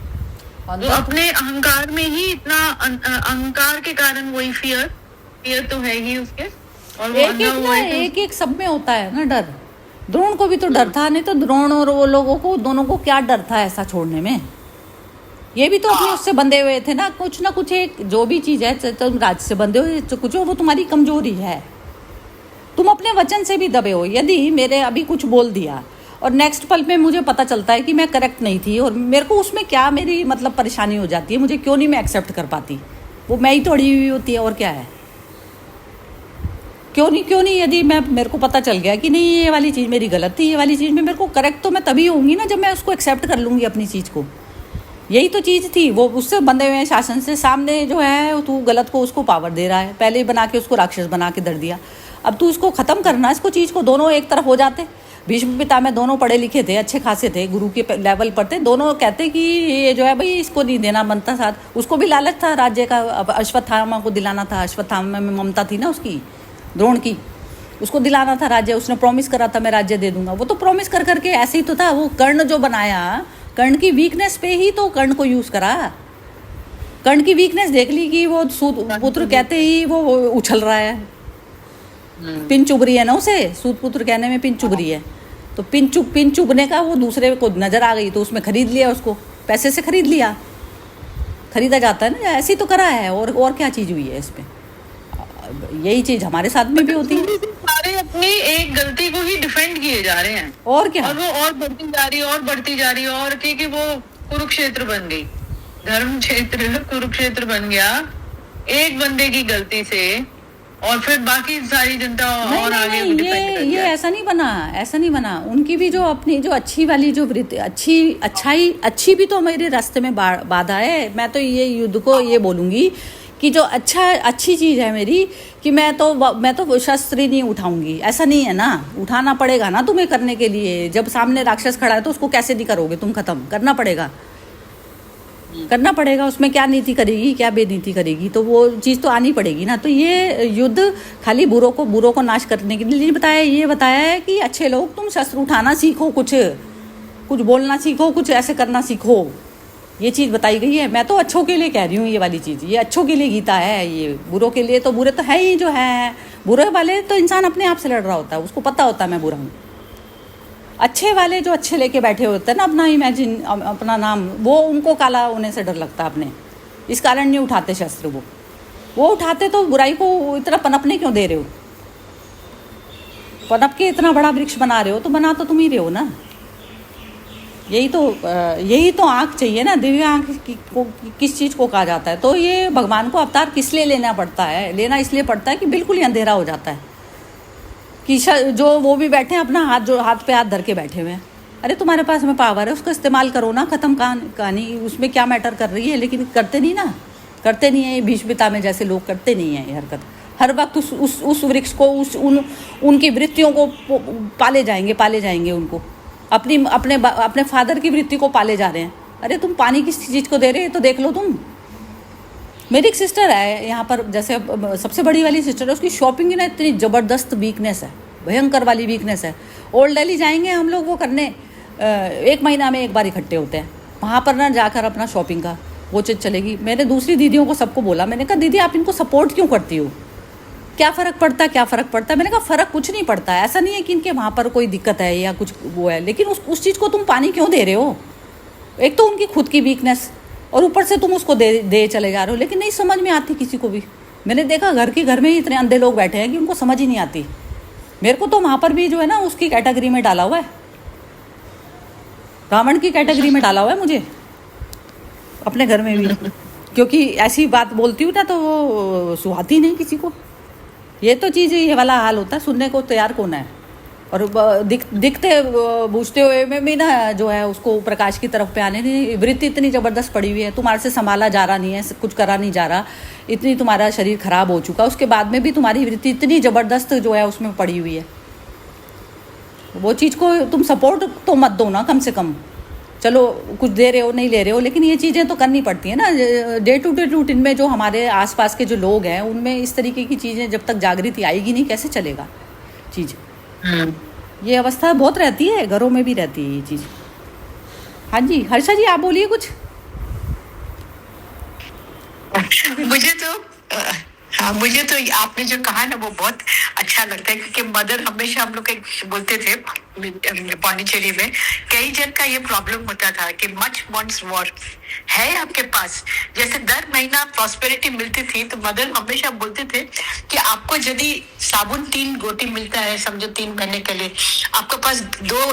वो अपने अहंकार में ही इतना अहंकार के कारण वही फियर तो है ही उसके, और वो एक सब में होता है ना डर। द्रोण को भी तो डर था, नहीं तो द्रोण और वो लोगों को दोनों को क्या डर था ऐसा छोड़ने में। ये भी तो अपने उससे बंधे हुए थे ना कुछ एक जो भी चीज है, तुम राज से बंधे हो कुछ हो, वो तुम्हारी कमजोरी है। तुम अपने वचन से भी दबे हो। यदि मेरे अभी कुछ बोल दिया और नेक्स्ट पल में मुझे पता चलता है कि मैं करेक्ट नहीं थी, और मेरे को उसमें क्या मेरी मतलब परेशानी हो जाती है, मुझे क्यों नहीं मैं एक्सेप्ट कर पाती, वो मैं ही तोड़ी हुई होती है और क्या है। क्यों नहीं यदि मेरे को पता चल गया कि नहीं ये वाली चीज़ मेरी गलत थी, ये वाली चीज़ में मेरे को करेक्ट, तो मैं तभी होंगी ना जब मैं उसको एक्सेप्ट कर लूँगी अपनी चीज़ को। यही तो चीज़ थी, वो उससे बंधे हुए हैं शासन से। सामने जो है तू गलत को उसको पावर दे रहा है, पहले बना के उसको राक्षस बना के धर दिया। अब तू इसको ख़त्म करना, इसको चीज़ को, दोनों एक तरफ हो जाते। भीष्म पितामह दोनों पढ़े लिखे थे, अच्छे खासे थे, गुरु के लेवल पर थे। दोनों कहते कि ये जो है भाई इसको नहीं देना बनता साथ। उसको भी लालच था राज्य का, अश्वत्थामा को दिलाना था। अश्वत्थामा में ममता थी ना उसकी, द्रोण की, उसको दिलाना था राज्य। उसने प्रॉमिस करा था मैं राज्य दे दूंगा। वो तो प्रॉमिस कर करके ऐसे ही तो था। वो कर्ण जो बनाया, कर्ण की वीकनेस पे ही तो कर्ण को यूज करा। कर्ण की वीकनेस देख ली कि वो सूत पुत्र कहते ही वो उछल रहा है, पिन चुभ रही है ना उसे, सूत पुत्र कहने में पिन चुभ रही है। तो पिन चुभने का वो दूसरे को नजर आ गई, तो उसमें खरीद लिया, उसको पैसे से खरीद लिया। खरीदा जाता है ना, ऐसी तो करा है। और क्या चीज हुई है इसमें? यही चीज हमारे साथ में भी होती है। सारे अपनी एक गलती को ही डिफेंड किए जा रहे हैं, और क्या, और वो और बढ़ती जा रही है और बढ़ती जा रही है। और कि वो कुरुक्षेत्र बन गई, धर्म क्षेत्र कुरुक्षेत्र बन गया एक बंदे की गलती से, और फिर बाकी सारी जनता और आगे ये ऐसा नहीं बना। उनकी भी जो अपनी जो अच्छी वाली जो वृत्ति, अच्छी भी तो मेरे रास्ते में बाधा है। मैं तो ये युद्ध को ये बोलूंगी कि जो अच्छी चीज़ है मेरी, कि मैं तो शस्त्र ही नहीं उठाऊंगी। ऐसा नहीं है ना, उठाना पड़ेगा ना तुम्हें करने के लिए। जब सामने राक्षस खड़ा है तो उसको कैसे नहीं करोगे तुम खत्म? करना पड़ेगा। उसमें क्या नीति करेगी, क्या बेनीति करेगी, तो वो चीज़ तो आनी पड़ेगी ना। तो ये युद्ध खाली बुरों को नाश करने के लिए नहीं बताया, ये बताया है कि अच्छे लोग तुम शस्त्र उठाना सीखो, कुछ बोलना सीखो, कुछ ऐसे करना सीखो। ये चीज़ बताई गई है। मैं तो अच्छों के लिए कह रही हूँ ये वाली चीज़, ये अच्छों के लिए गीता है। ये बुरों के लिए तो बुरे तो है ही जो है। बुरे वाले तो इंसान अपने आप से लड़ रहा होता है, उसको पता होता है मैं बुरा हूँ। अच्छे वाले जो अच्छे लेके बैठे होते हैं ना, अपना इमेजिन, अपना नाम, वो उनको काला होने से डर लगता है अपने, इस कारण नहीं उठाते शस्त्र। वो उठाते तो बुराई को इतना पनपने क्यों दे रहे हो? पनप के इतना बड़ा वृक्ष बना रहे हो तो बना तो तुम ही रहे हो ना। यही तो आँख चाहिए ना, दिव्य आँख किस चीज़ को कहा जाता है। तो ये भगवान को अवतार किस लिए लेना पड़ता है? लेना इसलिए पड़ता है कि बिल्कुल ही अंधेरा हो जाता है, कि जो वो भी बैठे हैं अपना हाथ पे हाथ धर के बैठे हुए हैं। अरे तुम्हारे पास में पावर है, उसका इस्तेमाल करो ना, ख़त्म कहानी। उसमें क्या मैटर कर रही है? लेकिन करते नहीं है ये भीष्म पितामह जैसे लोग, करते नहीं है ये हरकत। हर वक्त उस वृक्ष को, उनकी वृत्तियों को पाले जाएंगे उनको, अपने फादर की वृत्ति को पाले जा रहे हैं। अरे तुम पानी किस चीज़ को दे रहे हैं तो देख लो तुम। मेरी एक सिस्टर है यहाँ पर, जैसे सबसे बड़ी वाली सिस्टर है, उसकी शॉपिंग ना इतनी ज़बरदस्त वीकनेस है, भयंकर वाली वीकनेस है। ओल्ड दिल्ली जाएंगे हम लोग वो करने, 1 महीना में एक बार इकट्ठे होते हैं वहाँ पर ना जाकर अपना शॉपिंग का। वो चीज़ चलेगी। मैंने दूसरी दीदियों को सबको बोला, मैंने कहा दीदी आप इनको सपोर्ट क्यों करती हो, क्या फ़र्क पड़ता है, क्या फ़र्क पड़ता है। मैंने कहा फ़र्क कुछ नहीं पड़ता है, ऐसा नहीं है कि इनके वहाँ पर कोई दिक्कत है या कुछ वो है, लेकिन उस चीज़ को तुम पानी क्यों दे रहे हो। एक तो उनकी खुद की वीकनेस और ऊपर से तुम उसको दे चले जा रहे हो, लेकिन नहीं समझ में आती किसी को भी। मैंने देखा घर में ही इतने अंधे लोग बैठे हैं कि उनको समझ ही नहीं आती। मेरे को तो वहाँ पर भी जो है ना उसकी कैटेगरी में डाला हुआ है, रावण की कैटेगरी में डाला हुआ है मुझे अपने घर में भी, क्योंकि ऐसी बात बोलती हूँ ना तो वो सुहाती नहीं किसी को। ये तो चीज़ ये वाला हाल होता है, सुनने को तैयार कौन है। और दिखते बूझते हुए में भी ना जो है उसको प्रकाश की तरफ पे आने नहीं, वृत्ति इतनी ज़बरदस्त पड़ी हुई है, तुम्हारे से संभाला जा रहा नहीं है, कुछ करा नहीं जा रहा, इतनी तुम्हारा शरीर खराब हो चुका, उसके बाद में भी तुम्हारी वृत्ति इतनी ज़बरदस्त जो है उसमें पड़ी हुई है। वो चीज़ को तुम सपोर्ट तो मत दो ना, कम से कम। चलो कुछ दे रहे हो नहीं ले रहे हो, लेकिन ये चीज़ें तो करनी पड़ती हैं ना। डे टू डे रूटीन में जो हमारे आसपास के जो लोग हैं उनमें इस तरीके की चीज़ें जब तक जागृति आएगी नहीं कैसे चलेगा चीज़। ये अवस्था बहुत रहती है, घरों में भी रहती है ये चीज़। हाँ जी हर्षा जी आप बोलिए कुछ। मुझे तो आपने जो कहा ना वो बहुत अच्छा लगता है, क्योंकि मदर हमेशा हम लोग बोलते थे पौंडीचेरी में, कई जन का ये प्रॉब्लम होता था कि मच वांट्स मोर है आपके पास। जैसे दर महीना प्रॉस्पेरिटी मिलती थी तो मदर हमेशा बोलते थे कि आपको यदि साबुन 3 गोटी मिलता है, समझो 3 महीने के लिए, आपके पास 2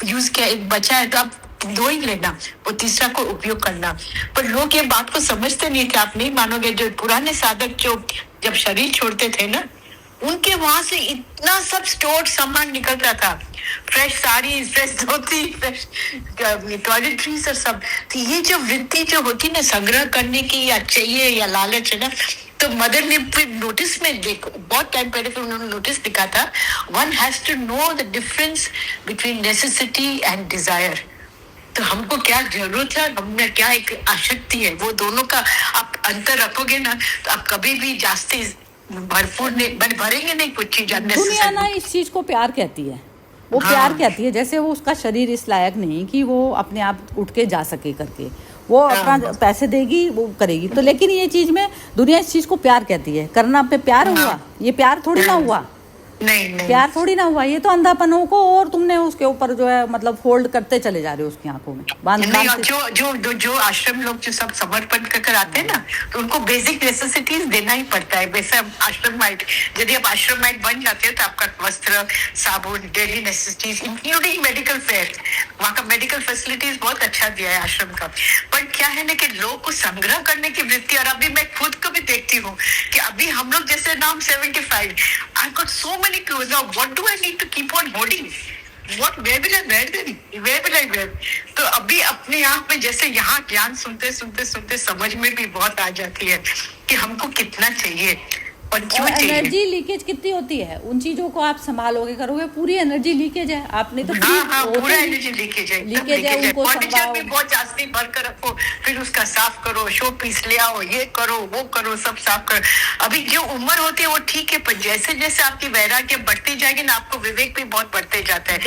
यूज किया, एक बचा है तो आप 2 ही लेना, वो तीसरा को उपयोग करना। पर लोग ये बात को समझते नहीं थे। आप नहीं मानोगे, जो पुराने साधक जो जब शरीर छोड़ते थे ना, उनके वहां से इतना सब स्टोर सामान निकलता था, फ्रेश साड़ी, फ्रेश धोती, फ्रेश टॉयलेटरीज और सब। तो ये जो वृत्ति जो होती ना संग्रह करने की या चाहिए या लालच है ना, तो मदर ने फिर नोटिस में देखो, बहुत टाइम पहले फिर उन्होंने नोटिस दिखा था, one has to know the difference between necessity and desire. तो हमको क्या जरूरत है, हमें क्या एक आसक्ति है, वो दोनों का आप अंतर रखोगे ना तो आप कभी भी जास्ती भरपूर नहीं भरेंगे नहीं कुछ चीज। दुनिया ना इस चीज को प्यार कहती है, वो प्यार कहती है। जैसे वो उसका शरीर इस लायक नहीं कि वो अपने आप उठ के जा सके करके, वो अपना पैसे देगी वो करेगी तो, लेकिन ये चीज में दुनिया इस चीज को प्यार कहती है। करना पे प्यार हुआ, ये प्यार थोड़ी ना हुआ, नहीं प्यार थोड़ी ना हुआ, ये तो अंधापनों को और तुमने उसके ऊपर जो है मतलब फोल्ड करते चले जा रहे हो उसकी आंखों में बांध। जो आश्रम लोग जो सब समर्पण कर आते हैं ना, तो उनको बेसिक नेसेसिटीज देना ही पड़ता है। वैसे आश्रमाइट, यदि आप आश्रमाइट बन जाते हो तो आपका वस्त्र, साबुन, daily necessities including medical fair, वहाँ का मेडिकल फैसिलिटीज बहुत अच्छा दिया है आश्रम का। पर क्या है ना कि लोग को संग्रह करने की वृत्ति, और अभी मैं खुद को भी देखती हूँ कि अभी हम लोग जैसे नाम 75, I got so many clothes now, what do I need to keep on holding, where will I wear them, where will I wear। तो अभी अपने आप में जैसे यहाँ ज्ञान सुनते समझ में भी बहुत आ जाती है कि हमको कितना चाहिए और क्यों चाहिए। एनर्जी लीकेज कितनी होती है, उन चीजों को आप संभालोगे करोगे, पूरी एनर्जी लीकेज है। आपने तो पूरा एनर्जी लीकेज है, उनको फर्नीचर भी बहुत जास्ती भर कर रखो, फिर उसका साफ करो, शो पीस ले आओ, ये करो वो करो, सब साफ करो। अभी जो उम्र होती है वो ठीक है, पर जैसे जैसे आपकी वैराग्य बढ़ती जाएगी ना, आपको विवेक भी बहुत बढ़ते जाता है।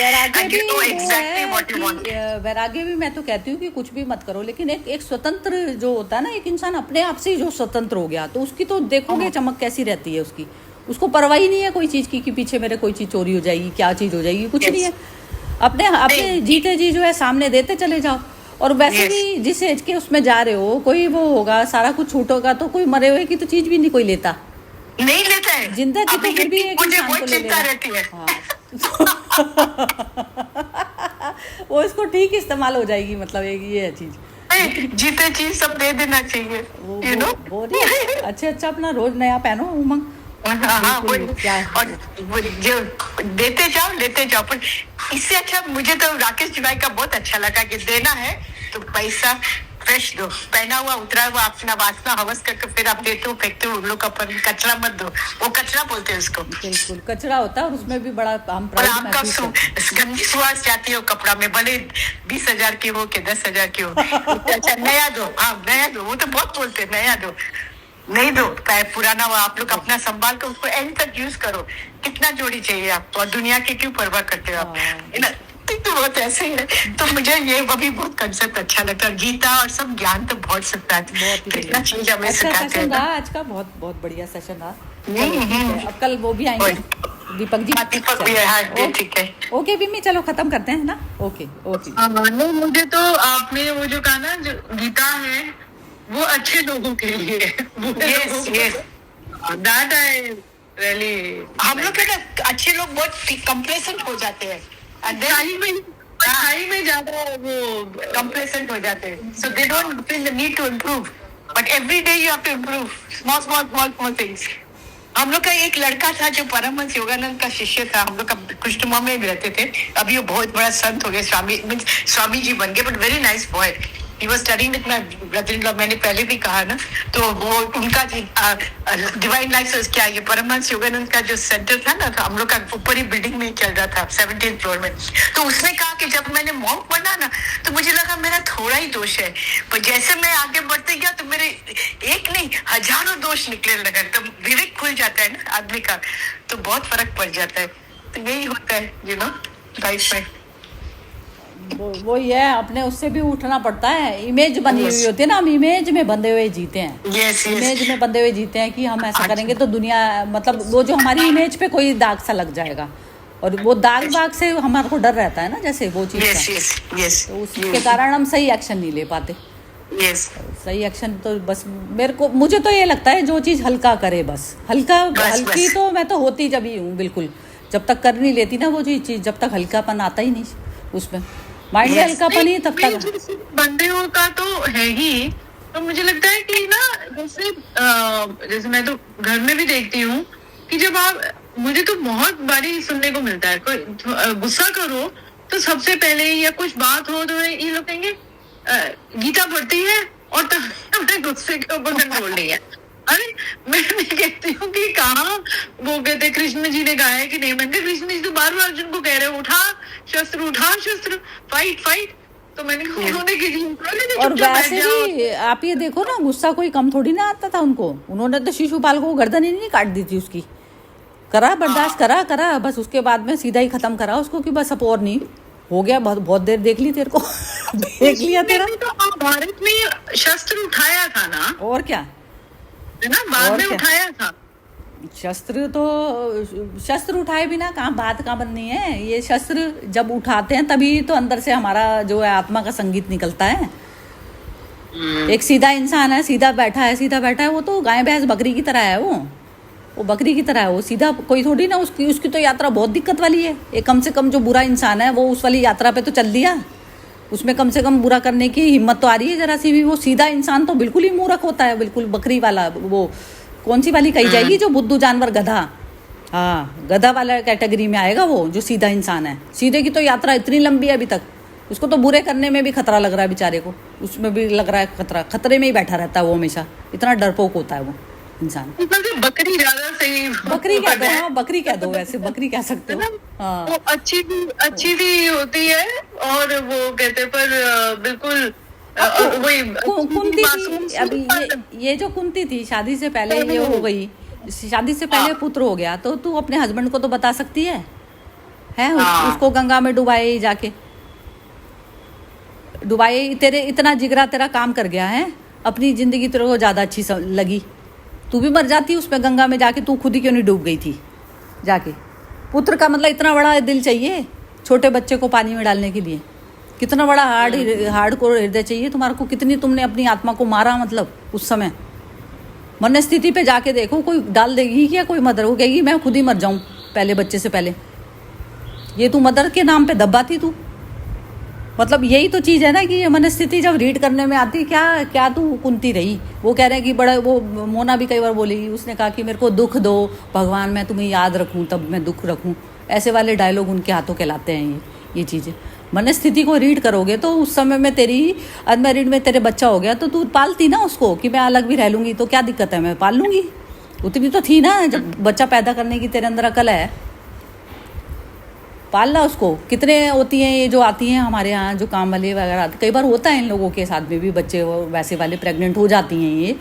वैराग्य भी मैं तो कहती हूँ कि कुछ भी मत करो, लेकिन एक स्वतंत्र जो होता है ना, एक इंसान अपने आप से जो स्वतंत्र हो गया तो उसकी तो देखोगे चमक कैसी रहती है उसकी, उसको परवाह ही नहीं है कोई चीज की कि पीछे मेरे कोई चीज चोरी हो जाएगी, क्या चीज हो जाएगी, कुछ नहीं है। अपने जीते जी जो है सामने देते चले जाओ। और वैसे भी जिस एज के उसमें जा रहे हो, कोई वो होगा सारा कुछ छूटोगा तो कोई मरे हुए की तो चीज भी नहीं कोई लेता, नहीं लेता है। जिंदा की तो फिर भी एक इंसान को ले लेगा। वो इसको ठीक इस्तेमाल हो जाएगी, मतलब ये है चीज, जीते चीज सब दे देना चाहिए, यू नो। अच्छा अपना रोज नया पहनो उमंग। और जो लेते जाओ। पर इससे अच्छा मुझे तो राकेश जी भाई का बहुत अच्छा लगा कि देना है तो पैसा फ्रेश दो, पहना हुआ उतरा हुआ अपना वासना हवस करके फिर आप देते हो, फेंकते हो, उन लोग का कचरा मत दो। वो कचरा बोलते हैं उसको, बिल्कुल कचरा होता है और उसमें भी बड़ा हम आपका गंदी सुहास जाती हो कपड़ा में, भले 20,000 की हो के 10,000 की हो। अच्छा नया दो, हाँ नया दो, वो तो बहुत बोलते हैं नया दो, नहीं दो पुराना वो आप लोग अपना संभाल कर उसको एंड तक यूज करो। कितना जोड़ी चाहिए आपको, और दुनिया की क्यों परवाह करते हो आप, सोचती तो बहुत ऐसे ही है। तो मुझे ये अभी बहुत कंसेप्ट अच्छा लगता है। गीता और सब ज्ञान तो बहुत सकता है, बहुत ही कितना चीज हमें अच्छा सिखाते सेशन हैं ना। रहा आज का, बहुत बहुत बढ़िया सेशन रहा। चलो ठीक है, अब कल वो भी आएंगे, दीपक जी। दीपक भी है, हाँ, चलो, ठीक है। ओके बिम्मी, चलो खत्म करते हैं ना। Okay okay. नहीं, मुझे तो आपने वो जो कहा ना, जो गीता है वो अच्छे लोगों के लिए है। Yes yes, that I really, हम लोग के ना अच्छे लोग बहुत कंप्लेसेंट हो जाते हैं, पढ़ाई में ज्यादा वो कंप्लेसेंट हो जाते हैं, so they don't feel the need to improve, but every day you have to improve small small small small things. हम लोग का एक लड़का था जो परमहंस योगानंद का शिष्य था, हम लोग का कुष्टुमा में भी रहते थे। अभी वो बहुत बड़ा संत हो गए, स्वामी जी बन गए, but very nice boy. He was studying with my brother in law, मैंने पहले भी कहा ना। तो वो उनका डिवाइन लाइफ क्या, ये परमहंस योगानंद का जो सेंटर था ना, तो हम लोग का ऊपर ही बिल्डिंग में चल रहा था, 17th फ्लोर में। तो उसने कहा कि जब मैंने मॉन्क बना ना, तो मुझे लगा मेरा थोड़ा ही दोष है, पर जैसे मैं आगे बढ़ते गया तो मेरे एक नहीं हजारों दोष निकलने लगा। तो विवेक खुल जाता है ना आदमी का, तो बहुत फर्क पड़ जाता है। तो यही होता है यू नो लाइफ में। वो ये है, अपने उससे भी उठना पड़ता है। इमेज बनी हुई होती है ना, हम इमेज में बंधे हुए जीते हैं। यस इमेज में बंधे हुए जीते हैं कि हम ऐसा करेंगे तो दुनिया, मतलब वो जो हमारी इमेज पे कोई दाग सा लग जाएगा, और वो दाग बाग से हमारे को डर रहता है ना, जैसे वो चीज यस का। यस यस, तो उसके कारण हम सही एक्शन नहीं ले पाते। यस सही एक्शन तो बस मुझे तो ये लगता है, जो चीज हल्का करे, बस हल्की बस। तो मैं तो होती जब ही हूँ बिल्कुल, जब तक कर नहीं लेती ना वो चीज, जब तक हल्कापन आता ही नहीं उसमें, माइंड में हल्कापन ही तब तक। बंदे का तो है ही। तो मुझे लगता है कि ना, जैसे मैं तो घर में भी देखती हूँ कि जब आप, मुझे तो बहुत बारी सुनने को मिलता है, कोई गुस्सा करो तो सबसे पहले, या कुछ बात हो तो ये लोग कहेंगे गीता पढ़ती है, और तो अपने गुस्से के ऊपर कंट्रोल नहीं है। अरे मैं कहती हूँ कि कहाँ, वो कहते कृष्ण जी ने कहा है कि नहीं, मैंने कृष्ण जी तो बार बार अर्जुन को कह रहे हैं उठा शस्त्र, फाइट फाइट। तो मैंने कहा उन्होंने और वैसे भी आप ये देखो ना, गुस्सा कोई कम थोड़ी ना आता था उनको। उन्होंने तो शिशुपाल को गर्दन ही नहीं काट दी थी उसकी, करा बर्दाश्त करा बस, उसके बाद में सीधा ही खत्म करा उसको कि बस अब और नहीं हो गया, बहुत देर देख ली तेरे को। देख लिया तेरा। तो भारत में शस्त्र उठाया था ना, और क्या है ना, बाद और में क्या? उठाया था शस्त्र उठाए बिना बात कहाँ बननी है। ये शस्त्र जब उठाते हैं तभी तो अंदर से हमारा जो है आत्मा का संगीत निकलता है। एक सीधा इंसान है, सीधा बैठा है, वो तो गाय भैंस बकरी की तरह है। वो बकरी की तरह है, वो सीधा कोई थोड़ी ना। उसकी तो यात्रा बहुत दिक्कत वाली है। एक कम से कम जो बुरा इंसान है वो उस वाली यात्रा पे तो चल दिया, उसमें कम से कम बुरा करने की हिम्मत तो आ रही है जरा सी भी। वो सीधा इंसान तो बिल्कुल ही मूर्ख होता है, बिल्कुल बकरी वाला। वो कौन सी वाली कही जाएगी, जो बुद्धू जानवर, गधा, हाँ गधा वाला कैटेगरी में आएगा वो, जो सीधा इंसान है। सीधे की तो यात्रा इतनी लंबी है अभी तक, उसको तो बुरे करने में भी खतरा लग रहा है बेचारे को, उसमें भी लग रहा है खतरे में ही बैठा रहता है वो हमेशा। इतना डरपोक होता है वो इंसान। बकरी ज्यादा सही, बकरी कह दो, हाँ बकरी कह दो, वैसे बकरी कह सकते हो। हाँ वो अच्छी भी होती है, और वो कहते पर बिल्कुल वही कुंती थी अभी, ये जो कुंती थी, शादी से पहले ये हो गई, शादी से पहले पुत्र हो गया, तो तू अपने हस्बैंड को तो बता सकती है उसको गंगा में डुबाए जाके, डुबाए। तेरे इतना जिगरा तेरा काम कर गया है, अपनी जिंदगी तेरे को ज्यादा अच्छी लगी, तू भी मर जाती उसमें गंगा में जाके, तू खुद ही क्यों नहीं डूब गई थी जाके। पुत्र का मतलब इतना बड़ा दिल चाहिए छोटे बच्चे को पानी में डालने के लिए, कितना बड़ा हार्ड को हृदय चाहिए तुम्हारे को। कितनी तुमने अपनी आत्मा को मारा, मतलब उस समय मन स्थिति पे जाके देखो, कोई डाल देगी क्या कोई मदर? वो कहेगी मैं खुद ही मर जाऊं पहले बच्चे से पहले। ये तू मदर के नाम पे दब्बा थी तू। मतलब यही तो चीज़ है ना कि ये मन स्थिति जब रीड करने में आती, क्या तू कुंती रही। वो कह रहे हैं कि बड़ा, वो मोना भी कई बार बोली, उसने कहा कि मेरे को दुख दो भगवान, मैं तुम्हें याद रखूं तब मैं दुख रखूं। ऐसे वाले डायलॉग उनके हाथों कहलाते हैं ये चीज़ें। मन स्थिति को रीड करोगे तो उस समय में तेरी अनमैरिड में तेरे बच्चा हो गया तो तू पालती ना उसको, कि मैं अलग भी रह लूँगी तो क्या दिक्कत है, मैं पाल लूँगी। उतनी तो थी ना, जब बच्चा पैदा करने की तेरे अंदर अकल है, पालना उसको। कितने होती हैं ये जो आती हैं हमारे यहाँ, जो काम वाले वगैरह आते, कई बार होता है इन लोगों के साथ में भी, बच्चे वैसे वाले प्रेग्नेंट हो जाती हैं ये,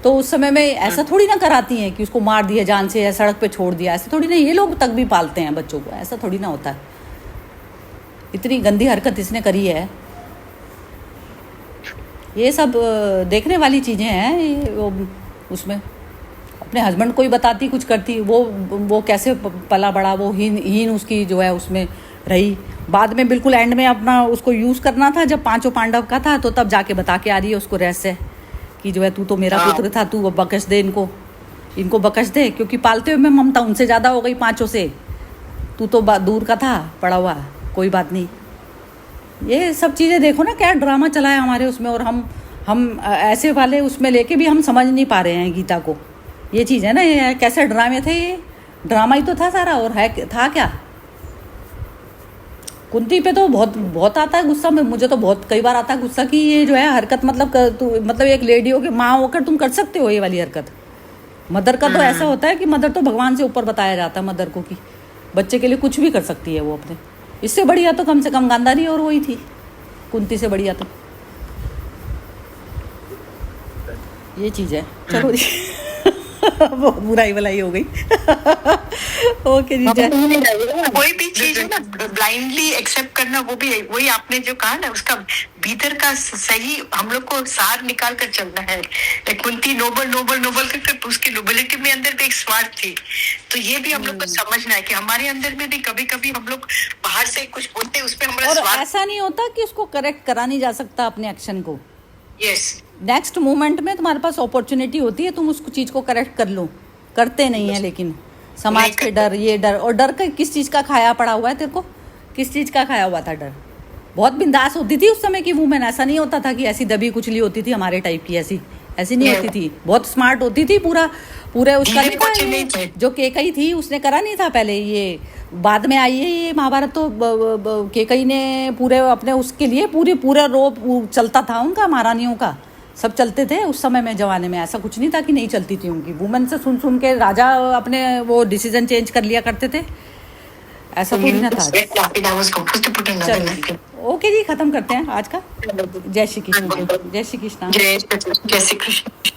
तो उस समय में ऐसा थोड़ी ना कराती हैं कि उसको मार दिया जान से या सड़क पे छोड़ दिया, ऐसे थोड़ी ना। ये लोग तक भी पालते हैं बच्चों को, ऐसा थोड़ी ना होता है। इतनी गंदी हरकत इसने करी है। ये सब देखने वाली चीज़ें हैं। ये वो उसमें अपने हस्बैंड को ही बताती, कुछ करती, वो कैसे पला बड़ा, वो हीन उसकी जो है उसमें रही। बाद में बिल्कुल एंड में अपना उसको यूज़ करना था, जब पांचों पांडव का था, तो तब जाके बता के आ रही है उसको रहस्य कि जो है तू तो मेरा पुत्र था, तू बकश दे इनको बकश दे, क्योंकि पालते हुए में ममता उनसे ज़्यादा हो गई पांचों से। तू तो दूर का था, पड़ा हुआ, कोई बात नहीं। ये सब चीज़ें देखो ना, क्या ड्रामा चला है हमारे उसमें, और हम ऐसे वाले उसमें लेके भी हम समझ नहीं पा रहे हैं गीता को। ये चीज़ है ना, ये कैसे ड्रामे थे, ये ड्रामा ही तो था सारा, और था क्या। कुंती पे तो बहुत आता है गुस्सा में, मुझे तो बहुत कई बार आता है गुस्सा कि ये जो है हरकत, मतलब एक लेडी हो के माँ होकर तुम कर सकते हो ये वाली हरकत। मदर का तो ऐसा होता है कि मदर तो भगवान से ऊपर बताया जाता है मदर को, कि बच्चे के लिए कुछ भी कर सकती है वो अपने। इससे बढ़िया तो कम से कम गांधारी और वही थी, कुंती से बढ़िया तो ये चीज़ है। चलो जी वो बुराई भलाई हो गई। ओके जी, कोई भी चीज है ना ब्लाइंडली एक्सेप्ट करना, वो भी वही आपने जो कहा ना, उसका भीतर का सही हम लोग को सार निकाल कर चलना है। कुंती नोबल करके उसकी नोबिलिटी में अंदर भी एक स्वार्थ थी। तो ये भी हम लोग को समझना है कि हमारे अंदर में भी कभी कभी हम लोग बाहर से कुछ बोलते हैं, उसमें हमारा और स्वार्थ। ऐसा नहीं होता कि उसको करेक्ट करा नहीं जा सकता अपने एक्शन को। यस, नेक्स्ट मोमेंट में तुम्हारे पास अपॉर्चुनिटी होती है, तुम उस चीज़ को करेक्ट कर लो, करते नहीं है। लेकिन समाज के डर, ये डर, और डर का किस चीज़ का खाया पड़ा हुआ है तेरे को, किस चीज़ का खाया हुआ था डर। बहुत बिंदास होती थी उस समय की वूमेन, ऐसा नहीं होता था कि ऐसी दबी कुचली होती थी हमारे टाइप की, ऐसी नहीं होती थी। बहुत स्मार्ट होती थी। पूरे उसका नहीं था, जो केकई थी उसने करा नहीं था पहले, ये बाद में आई है ये महाभारत। तो केकई ने पूरे अपने उसके लिए पूरा रोप चलता था उनका, महारानियों का सब चलते थे उस समय में, जमाने में। ऐसा कुछ नहीं था कि नहीं चलती थी उनकी। वुमेन से सुन के राजा अपने वो डिसीजन चेंज कर लिया करते थे, ऐसा कुछ नहीं था। ओके जी, खत्म करते हैं आज का। जय श्री कृष्ण। जय श्री कृष्ण। जय श्री कृष्ण।